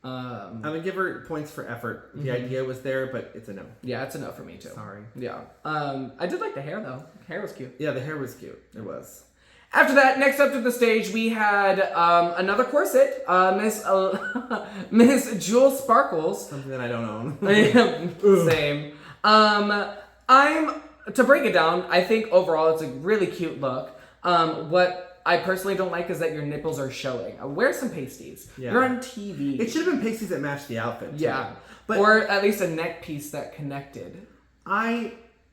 I'm gonna give her points for effort. The idea was there, but it's a no. Yeah, it's a no for me too. Sorry. Yeah. I did like the hair though. The hair was cute. Yeah, the hair was cute. It was. After that, next up to the stage, we had another corset, Miss Jewel Sparkles. Something that I don't own. Same. To break it down, I think overall it's a really cute look. What I personally don't like is that your nipples are showing. Wear some pasties. Yeah. You're on TV. It should have been pasties that matched the outfit, too. Yeah. But or at least a neck piece that connected.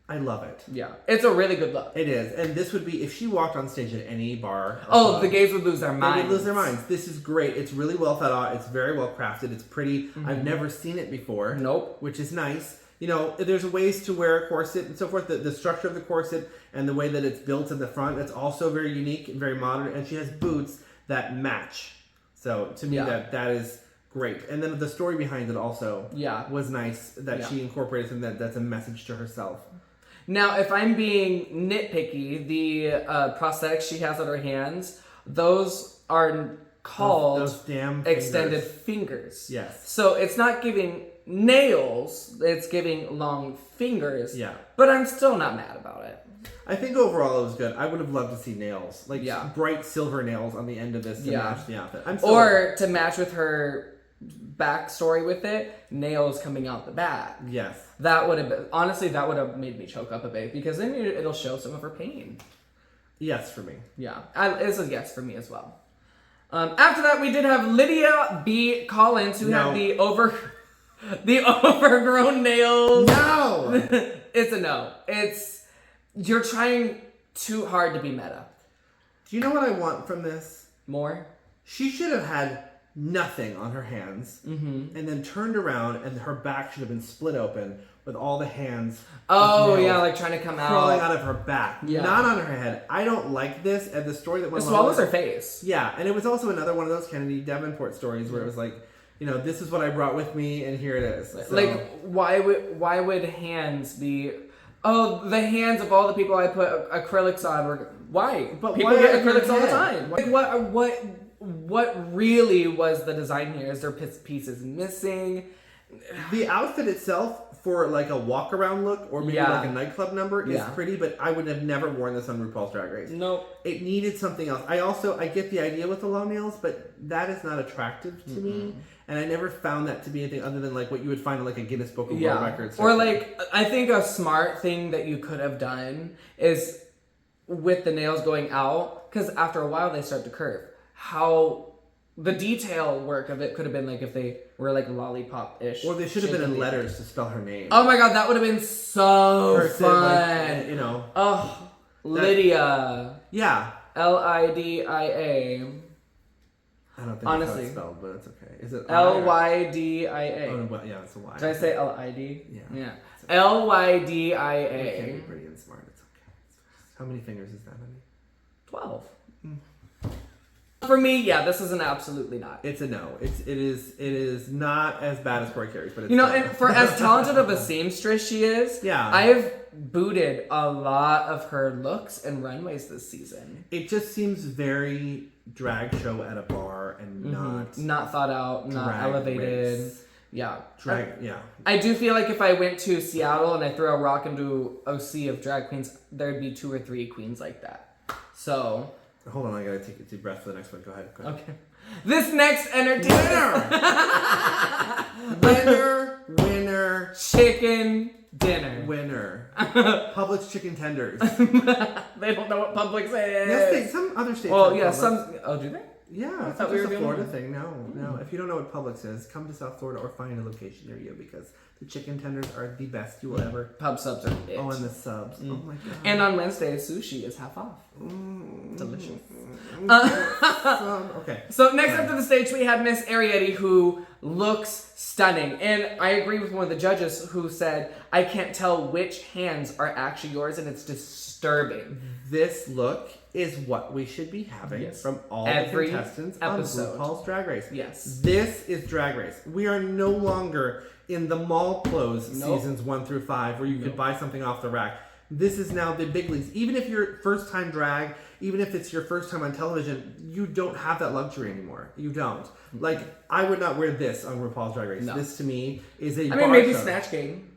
I love it. Yeah. It's a really good look. It is. And this would be, if she walked on stage at any bar. Oh, the gays would lose their minds. They would lose their minds. This is great. It's really well thought out. It's very well crafted. It's pretty. I've never seen it before. Nope. Which is nice. You know, there's ways to wear a corset and so forth. The structure of the corset and the way that it's built in the front, it's also very unique and very modern. And she has boots that match. So to me, that is great. And then the story behind it also was nice, that she incorporated something that's a message to herself. Now, if I'm being nitpicky, the prosthetics she has on her hands, those are called those damn extended fingers. Yes. So it's not giving nails, it's giving long fingers. Yeah. But I'm still not mad about it. I think overall it was good. I would have loved to see nails. Like bright silver nails on the end of this to match the outfit. Or to match with her backstory with it, nails coming out the back. Yes. That would have been, honestly, that would have made me choke up a bit, because then it'll show some of her pain. Yes, for me. Yeah. It's a yes for me as well. After that, we did have Lydia B. Collins, who had the overgrown nails. No! It's a no. You're trying too hard to be meta. Do you know what I want from this? More? She should have had nothing on her hands, and then turned around, and her back should have been split open with all the hands. Oh yeah, like trying to come crawling out of her back, Yeah. not on her head. I don't like this, and the story that went It along swallows with her face. Yeah, and it was also another one of those Kennedy Davenport stories where it was like, you know, this is what I brought with me, and here it is. So. Like, why would hands be? Oh, the hands of all the people I put acrylics on were why? But people why get on your acrylics all the head? time. Like, what really was the design here? Is there pieces missing? The outfit itself for like a walk around look or maybe like a nightclub number is pretty, but I would have never worn this on RuPaul's Drag Race. Nope. It needed something else. I get the idea with the long nails, but that is not attractive to me. And I never found that to be anything other than like what you would find in like a Guinness Book of World Records. Or like, I think a smart thing that you could have done is with the nails going out, because after a while they start to curve. How the detail work of it could have been like if they were like lollipop-ish. Or they should have been in letters to spell her name. Oh my god, that would have been so Cursive, fun. like, you know. Oh, Lydia. Yeah. Lydia. I don't think honestly, that's how it's spelled, but it's okay. Is it Lydia? Oh, well, yeah, it's a Y. Did I say Lid? Yeah. Lydia. Okay, you're pretty and smart. It's okay. How many fingers is that, honey? 12. For me, this is an absolutely not. It's a no. It is not as bad as Corey Carey's, but it's and for as talented of a seamstress she is, I have booted a lot of her looks and runways this season. It just seems very drag show at a bar and not thought out, not elevated. Race. Yeah. I do feel like if I went to Seattle and I threw a rock into a sea of drag queens, there'd be 2 or 3 queens like that. So. Hold on, I gotta take a deep breath for the next one. Go ahead. Okay. This next entertainer. Winner. Winner. Chicken dinner. Winner. Publix chicken tenders. They don't know what Publix is. Yes, some other states. Well, have yeah, Publix. Oh, do they? Yeah, it's thought not we just were a doing Florida that. thing. No. If you don't know what Publix is, come to South Florida or find a location near you because the chicken tenders are the best you will ever. Pub subs are it. Oh, and the subs. Oh my god. And on Wednesdays, sushi is half off. Delicious. Okay. So next up to the stage, we have Miss Arietti, who looks stunning. And I agree with one of the judges who said, I can't tell which hands are actually yours, and it's disturbing. This look is what we should be having Yes. from all Every the contestants episode. on RuPaul's Drag Race. Yes. This is Drag Race. We are no longer in the mall clothes Nope. seasons 1 through 5 where you could buy something off the rack. This is now the big leagues. Even if you're first time drag, even if it's your first time on television, you don't have that luxury anymore. You don't. Like, I would not wear this on RuPaul's Drag Race. No. This to me is a I mean, bar maybe show. Snatch Game.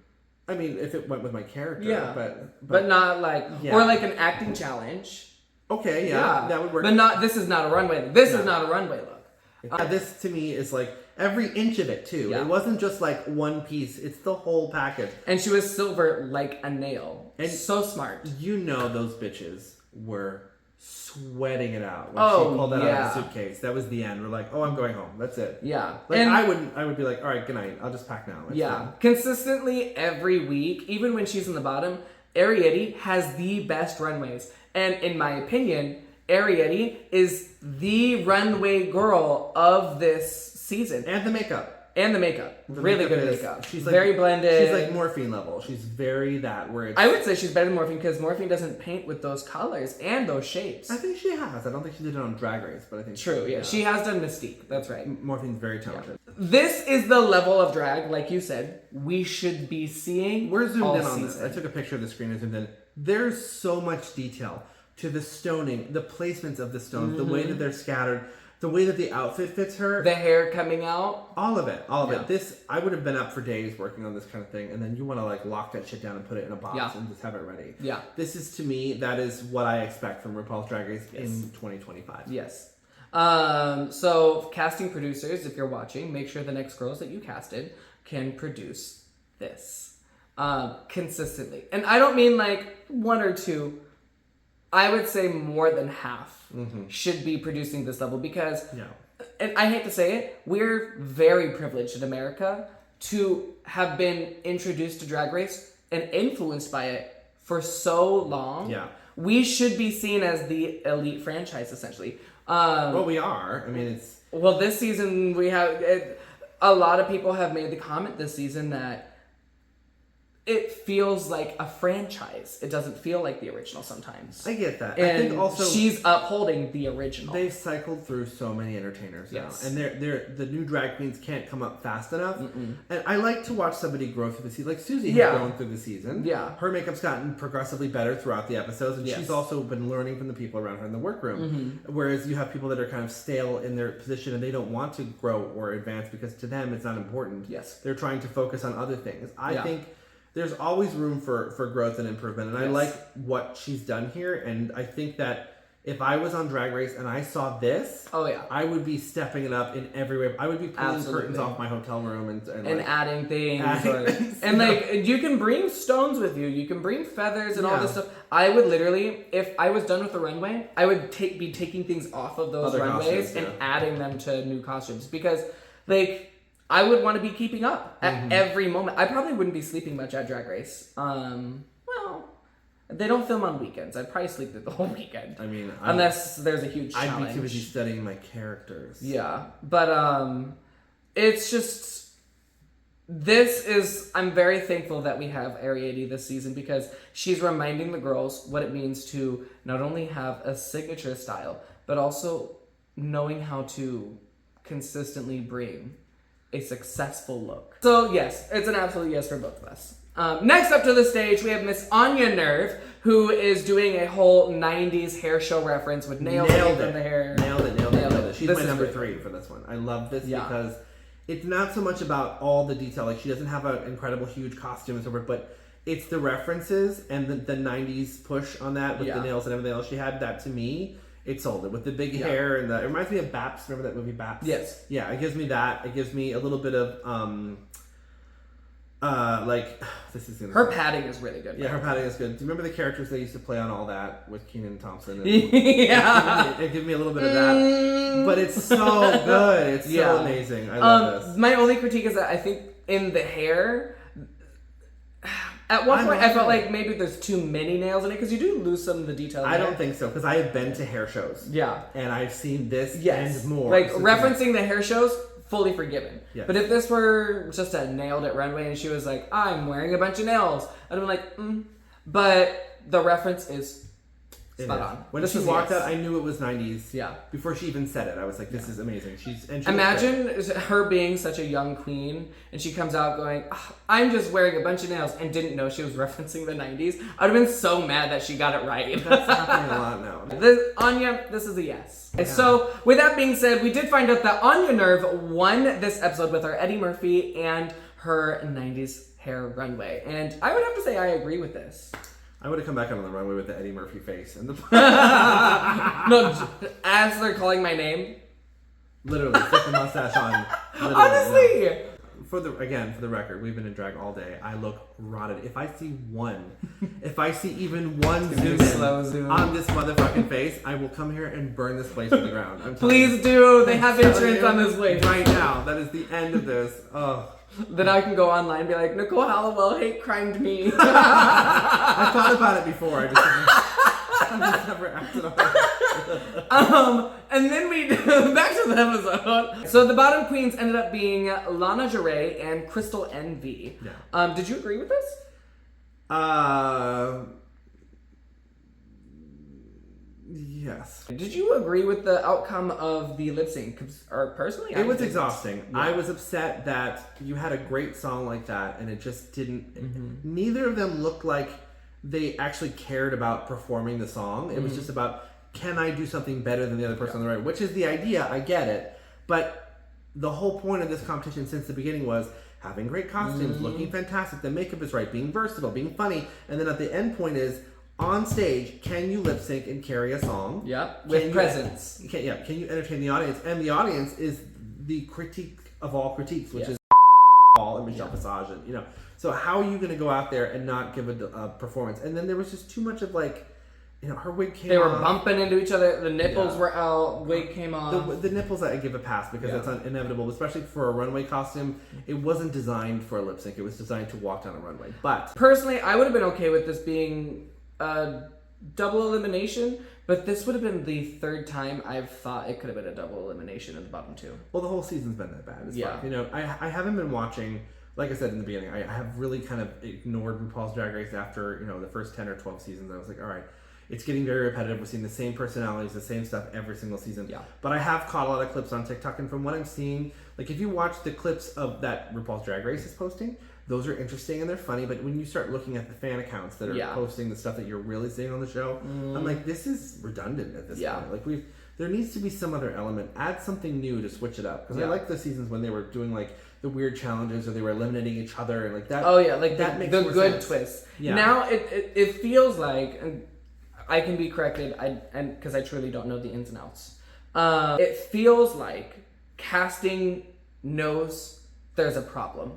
I mean, if it went with my character. Yeah. But not like, Yeah. or like an acting challenge. okay, yeah, that would work. But not, this is not a runway. This is not a runway look. This to me is like every inch of it too. Yeah. It wasn't just like one piece. It's the whole package. And she was silver like a nail. And so smart. You know those bitches were sweating it out when Oh, she pulled that out yeah. of the suitcase. That was the end. We're like, oh, I'm going home. That's it. Yeah. Like And I would be like, all right, good night. I'll just pack now. It's yeah. done. Consistently every week, even when she's in the bottom, Arietti has the best runways. And in my opinion, Arietti is the runway girl of this season. And the makeup. And the makeup. The Really makeup good is- makeup. She's like, very blended. She's like Morphine level. She's very that where it's. I would say she's better than Morphine because Morphine doesn't paint with those colors and those shapes. I think she has. I don't think she did it on Drag Race, but I think True, yeah. She has done Mystique. That's right. Morphine's very talented. This is the level of drag, like you said, we should be seeing. We're zoomed all in on this. season. I took a picture of the screen and zoomed in. There's so much detail to the stoning, the placements of the stones, the way that they're scattered, the way that the outfit fits her. The hair coming out. All of it. Yeah. This, I would have been up for days working on this kind of thing, and then you want to like lock that shit down and put it in a box Yeah. and just have it ready. Yeah. This is, to me, that is what I expect from RuPaul's Drag Race in 2025. Yes. So casting producers, if you're watching, make sure the next girls that you casted can produce this consistently. And I don't mean like one or two. I would say more than half should be producing this level because, Yeah. and I hate to say it, we're very privileged in America to have been introduced to Drag Race and influenced by it for so long. Yeah. We should be seen as the elite franchise, essentially. Well, we are. I mean, it's. Well, this season we have a lot of people have made the comment this season that it feels like a franchise. It doesn't feel like the original sometimes. I get that. And I think also she's upholding the original. they've cycled through so many entertainers now, Yes. and the new drag queens can't come up fast enough. And I like to watch somebody grow through the season, like Susie has Yeah. grown through the season. Yeah. Her makeup's gotten progressively better throughout the episodes, and Yes. she's also been learning from the people around her in the workroom. Whereas you have people that are kind of stale in their position and they don't want to grow or advance because to them it's not important. Yes. They're trying to focus on other things. I Yeah. think there's always room for growth and improvement, and I Yes. like what she's done here, and I think that if I was on Drag Race and I saw this, Oh, yeah. I would be stepping it up in every way. I would be pulling Absolutely. curtains off my hotel room and and like, adding things, adding things, and yeah. like you can bring stones with you, you can bring feathers and all Yeah. this stuff. I would literally, if I was done with the runway, I would be taking things off of those Other runways costumes, and yeah. adding them to new costumes because, like, I would want to be keeping up at every moment. I probably wouldn't be sleeping much at Drag Race. Well, they don't film on weekends. I'd probably sleep through the whole weekend. I mean, Unless there's a huge I'd challenge. be too busy studying my characters. Yeah, but it's just I'm very thankful that we have Arietti this season because she's reminding the girls what it means to not only have a signature style, but also knowing how to consistently bring a successful look. So yes, it's an absolute yes for both of us. Next up to the stage, we have Miss Anya Nerve, who is doing a whole 90s hair show reference with nails Nailed in it. the hair. Nailed it. She's This my is number great. 3 for this one. I love this Yeah. because it's not so much about all the detail. Like, she doesn't have an incredible, huge costume and so forth, but it's the references and the 90s push on that with Yeah. the nails and everything else. She had that to me. It sold it with the big Yeah. hair and it reminds me of Baps. Remember that movie Baps? Yes. Yeah, it gives me that. It gives me a little bit of Like, this is gonna Her padding is really good. Yeah, her padding is good. Do you remember the characters they used to play on All That with Kenan Thompson? And Yeah. It gave me a little bit of that. But it's so good. It's so amazing. I love this. My only critique is that I think in the hair, at one point I felt like maybe there's too many nails in it because you do lose some of the detail. I don't think so because I have been to hair shows. Yeah. And I've seen this and more. Like referencing the hair shows, fully forgiven. Yes. But if this were just a nailed it runway and she was like, I'm wearing a bunch of nails, I'd have been like, But the reference is spot on. When she walked out, I knew it was 90s. Yeah. Before she even said it, I was like, this is amazing. Imagine her being such a young queen and she comes out going, I'm just wearing a bunch of nails and didn't know she was referencing the 90s. I'd have been so mad that she got it right. That's happening a lot now. Anya, this is a yes. Yeah. So, with that being said, we did find out that Anya Nerve won this episode with our Eddie Murphy and her 90s hair runway. And I would have to say I agree with this. I would have come back on the runway with the Eddie Murphy face and the No, as they're calling my name. Literally, stick the mustache on. Honestly. No. For the record, we've been in drag all day. I look rotted. If I see even one zoom on this motherfucking face, I will come here and burn this place to the ground. Please do. They have insurance on this place right now. That is the end of this. Oh. Then I can go online and be like, Nicole Halliwell hate crimed me. I thought about it before. I just never acted on it. And then we back to the episode. So the bottom queens ended up being Lana Jarrett and Crystal Envy. Yeah. Did you agree with this? Yes. Did you agree with the outcome of the lip sync? Or personally, it was exhausting. Yeah. I was upset that you had a great song like that and it just didn't. Mm-hmm. Neither of them looked like they actually cared about performing the song. It was just about, can I do something better than the other person on the right? Which is the idea. I get it. But the whole point of this competition since the beginning was having great costumes, looking fantastic, the makeup is right, being versatile, being funny, and then at the end point is, on stage, can you lip sync and carry a song? Yeah, with presence. Can you entertain the audience? And the audience is the critique of all critiques, which is Paul and Michelle Visage, and So how are you going to go out there and not give a performance? And then there was just too much of her wig came off. They were bumping into each other. The nipples were out. Wig came off. The nipples I give a pass because that's inevitable, especially for a runway costume. It wasn't designed for a lip sync. It was designed to walk down a runway. But personally, I would have been okay with this being a double elimination, but this would have been the third time I've thought it could have been a double elimination in the bottom two. Well, the whole season's been that bad. I haven't been watching, like I said in the beginning, I have really kind of ignored RuPaul's Drag Race after, the first 10 or 12 seasons. I was like, all right, it's getting very repetitive. We're seeing the same personalities, the same stuff every single season. Yeah. But I have caught a lot of clips on TikTok, and from what I'm seeing, if you watch the clips of that RuPaul's Drag Race is posting, those are interesting and they're funny, but when you start looking at the fan accounts that are posting the stuff that you're really seeing on the show, I'm like, this is redundant at this point. There needs to be some other element. Add something new to switch it up. Because I like the seasons when they were doing the weird challenges or they were eliminating each other and that. Oh yeah, that makes the more good sense. twist. Yeah. Now it feels like, and I can be corrected, and because I truly don't know the ins and outs. It feels like casting knows there's a problem,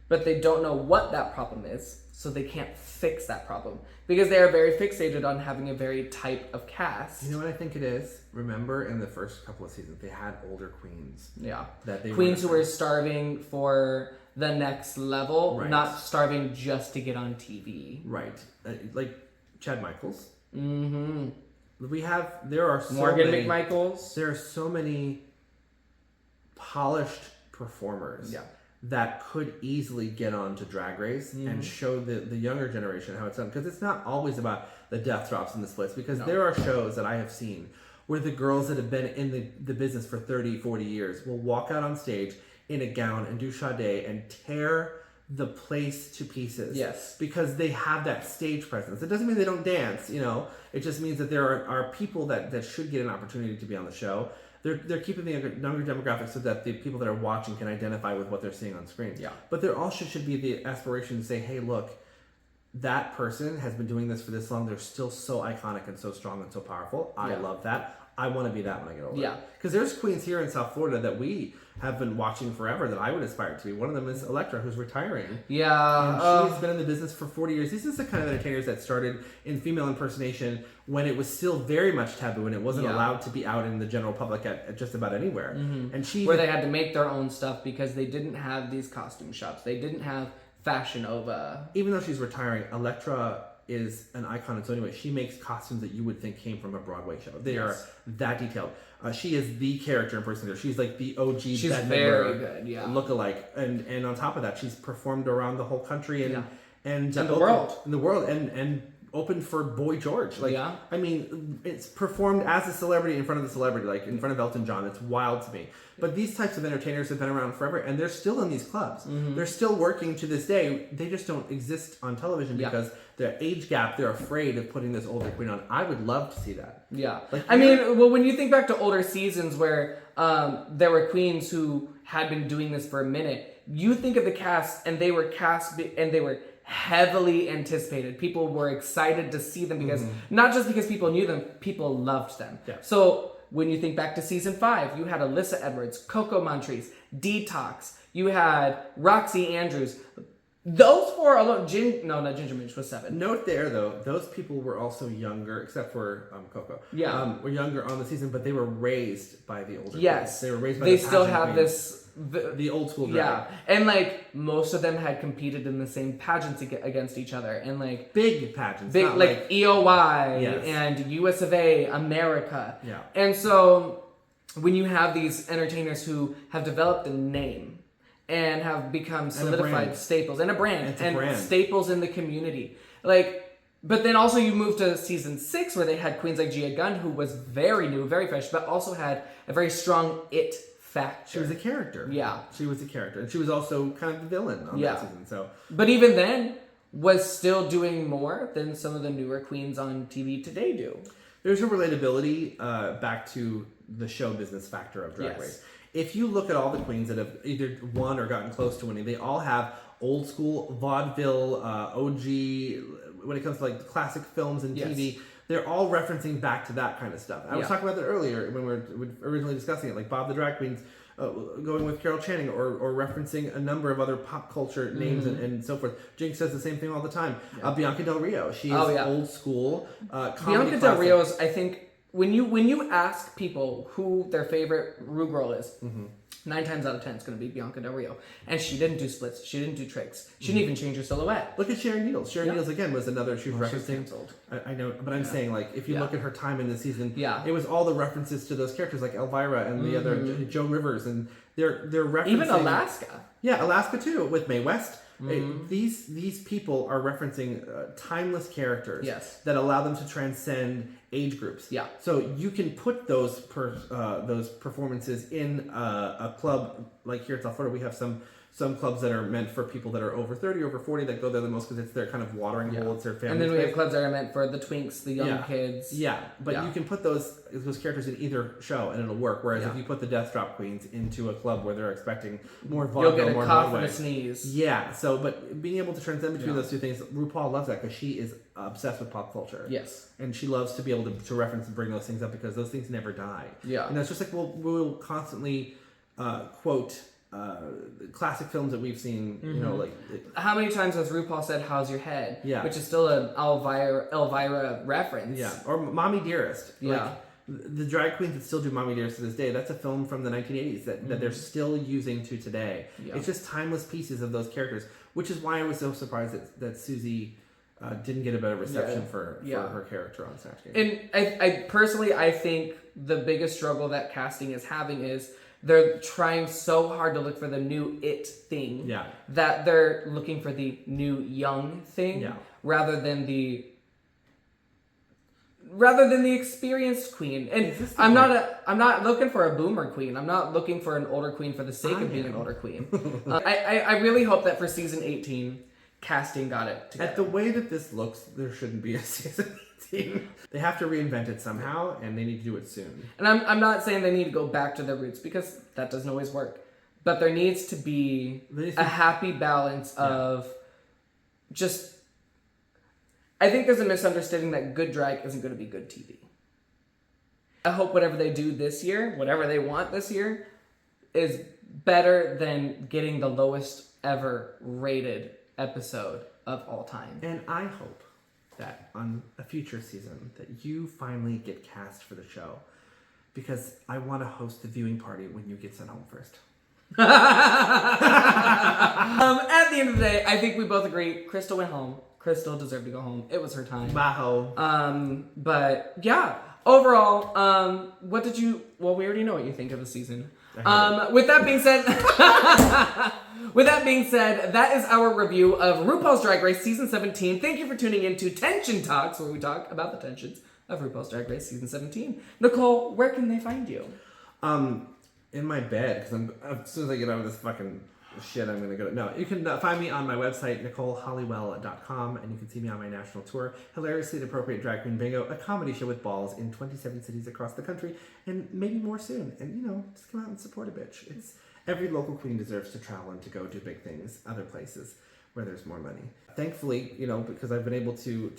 but they don't know what that problem is, so they can't fix that problem because they are very fixated on having a very type of cast. You know what I think it is? Remember in the first couple of seasons, they had older queens. Yeah. Queens who were starving for the next level, not starving just to get on TV. Right. Like Chad Michaels. Mm-hmm. There are so Morgan many, McMichaels. There are so many polished performers that could easily get on to Drag Race and show the younger generation how it's done. Because it's not always about the death drops in the splits. Because there are shows that I have seen where the girls that have been in the business for 30, 40 years will walk out on stage in a gown and do Sade and tear the place to pieces. Yes. Because they have that stage presence. It doesn't mean they don't dance, It just means that there are people that should get an opportunity to be on the show. They're keeping the younger demographic so that the people that are watching can identify with what they're seeing on screen. Yeah. But there also should be the aspiration to say, hey, look, that person has been doing this for this long. They're still so iconic and so strong and so powerful. I love that. I want to be that when I get older. Yeah. Because there's queens here in South Florida that we have been watching forever that I would aspire to be. One of them is Electra, who's retiring. Yeah. And she's been in the business for 40 years. These is the kind of entertainers that started in female impersonation when it was still very much taboo and it wasn't allowed to be out in the general public at just about anywhere. And where they had to make their own stuff because they didn't have these costume shops. They didn't have Fashion Nova. Even though she's retiring, Electra is an icon in its own way. She makes costumes that you would think came from a Broadway show. They are that detailed. She is the character impersonator. She's like the OG. She's very good, lookalike. And on top of that, she's performed around the whole country and the world. In the world and opened for Boy George. I mean, it's performed as a celebrity in front of the celebrity, like in front of Elton John. It's wild to me. But these types of entertainers have been around forever, and they're still in these clubs. They're still working to this day. They just don't exist on television because the age gap, they're afraid of putting this older queen on. I would love to see that. Yeah. I mean, well, when you think back to older seasons where there were queens who had been doing this for a minute, you think of the cast, and they were heavily anticipated. People were excited to see them because not just because people knew them, people loved them. Yeah. So when you think back to season 5, you had Alyssa Edwards, Coco Montrese, Detox. You had Roxy Andrews. Those four alone, not Ginger Minch was 7. Note there, though, those people were also younger, except for Coco. Yeah. Were younger on the season, but they were raised by the older Yes. queens. They were raised by they the still pageant have queens. this... The old school drag. Yeah. And, like, most of them had competed in the same pageants against each other. And, like... Big pageants. Big, not like EOY Yes. and US of A, America. Yeah. And so when you have these entertainers who have developed a name and have become solidified staples and a brand and staples in the community, like, but then also you move to season 6 where they had queens like Gia Gunn, who was very new, very fresh, but also had a very strong it factor. She was a character. Yeah. She was a character. And she was also kind of the villain on that season. So, but even then was still doing more than some of the newer queens on TV today do. There's a relatability back to the show business factor of Drag Race. If you look at all the queens that have either won or gotten close to winning, they all have old school vaudeville, OG, when it comes to like classic films and TV, they're all referencing back to that kind of stuff. I was talking about that earlier when we were originally discussing it, like Bob the Drag Queens going with Carol Channing or referencing a number of other pop culture names and so forth. Jinx does the same thing all the time. Bianca Del Rio, she is old school Bianca Del Rio is, I think, when you ask people who their favorite Rue girl is, 9 times out of 10 it's going to be Bianca Del Rio. And she didn't do splits. She didn't do tricks. She didn't even change her silhouette. Look at Sharon Needles. Sharon Needles, again, was another, she was referencing. Canceled. I know, but I'm saying, like, if you look at her time in the season, it was all the references to those characters, like Elvira and the other, Joe Rivers, and they're referencing... Even Alaska. Yeah, Alaska too, with Mae West. These people are referencing timeless characters that allow them to transcend age groups. Yeah. So you can put those performances in a club like here in South Florida. We have some clubs that are meant for people that are over 30, over 40 that go there the most because it's their kind of watering hole. It's their family. And then we space. have clubs that are meant for the twinks, the young kids. Yeah, but you can put those characters in either show and it'll work. Whereas if you put the Death Drop Queens into a club where they're expecting more vaudeville, you'll get more a cough Broadway. and a sneeze. Yeah, so but being able to transcend between those two things, RuPaul loves that because she is obsessed with pop culture. Yes. And she loves to be able to reference and bring those things up because those things never die. Yeah. And it's just like we'll constantly quote classic films that we've seen, you know, like... How many times has RuPaul said, "How's your head?" Yeah. Which is still an Elvira reference. Yeah. Or Mommy Dearest. Yeah. Like, the drag queens that still do Mommy Dearest to this day, that's a film from the 1980s that they're still using to today. Yeah. It's just timeless pieces of those characters, which is why I was so surprised that Susie didn't get a better reception for her character on Snatch Game. And I personally, I think the biggest struggle that casting is having is they're trying so hard to look for the new it thing that they're looking for the new young thing rather than the experienced queen. And I'm not looking for a boomer queen. I'm not looking for an older queen for the sake of being an older queen. I really hope that for season 18 casting got it together. At the way that this looks, there shouldn't be a season 18. They have to reinvent it somehow, and they need to do it soon. And I'm not saying they need to go back to their roots, because that doesn't always work. But there needs to be a happy balance of just... I think there's a misunderstanding that good drag isn't going to be good TV. I hope whatever they do this year, whatever they want this year, is better than getting the lowest ever rated episode of all time. And I hope that on a future season that you finally get cast for the show, because I want to host the viewing party when you get sent home first. At the end of the day, I think we both agree Crystal went home. Crystal deserved to go home. It was her time. Maho. But yeah, overall, what did you? Well, we already know what you think of the season. With that being said, that is our review of RuPaul's Drag Race season 17. Thank you for tuning in to Tehnsion Talks, where we talk about the tensions of RuPaul's Drag Race season 17. Nicole, where can they find you? In my bed, because as soon as I get out of this fucking shit, I'm gonna go. No, you can find me on my website, NicoleHalliwell.com, and you can see me on my national tour, Hilariously Inappropriate Drag Queen Bingo, a comedy show with balls in 27 cities across the country, and maybe more soon. And just come out and support a bitch. It's every local queen deserves to travel and to go do big things other places where there's more money. Thankfully, because I've been able to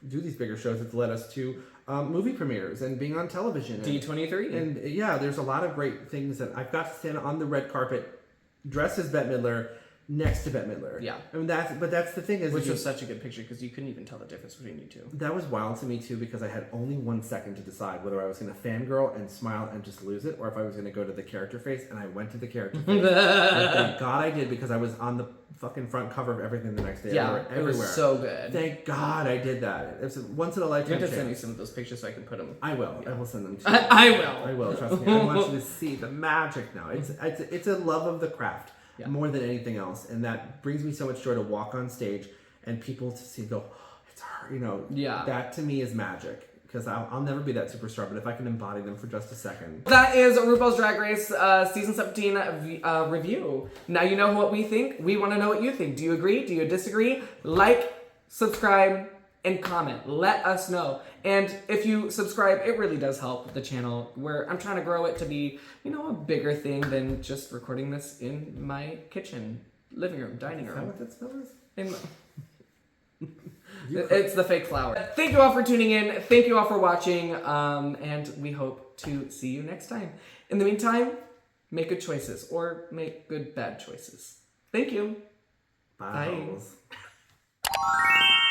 do these bigger shows, it's led us to movie premieres and being on television. D23. And yeah, there's a lot of great things that I've got to stand on the red carpet dressed as Bette Midler, next to Bette Midler. Yeah. I mean, that's the thing is... Which was such a good picture, because you couldn't even tell the difference between you two. That was wild to me, too, because I had only 1 second to decide whether I was going to fangirl and smile and just lose it, or if I was going to go to the character face, and I went to the character face. And thank God I did, because I was on the fucking front cover of everything the next day. Yeah, everywhere. it was so good. Thank God I did that. It was a once-in-a-lifetime You have to chance. send me some of those pictures so I can put them. I will. Yeah. I will send them to you. I will. I will, trust me. I want you to see the magic now. It's a love of the craft. Yeah. More than anything else, and that brings me so much joy to walk on stage and people to see go, oh, it's her, Yeah. That to me is magic, because I'll never be that superstar, but if I can embody them for just a second. That is RuPaul's Drag Race season 17 review. Now you know what we think. We want to know what you think. Do you agree? Do you disagree? Like, subscribe, and comment. Let us know. And if you subscribe, it really does help the channel, where I'm trying to grow it to be, a bigger thing than just recording this in my kitchen, living room, dining room. Is that what that smell is? It's the fake flower. Thank you all for tuning in. Thank you all for watching. And we hope to see you next time. In the meantime, make good choices, or make good bad choices. Thank you. Bye. Bye.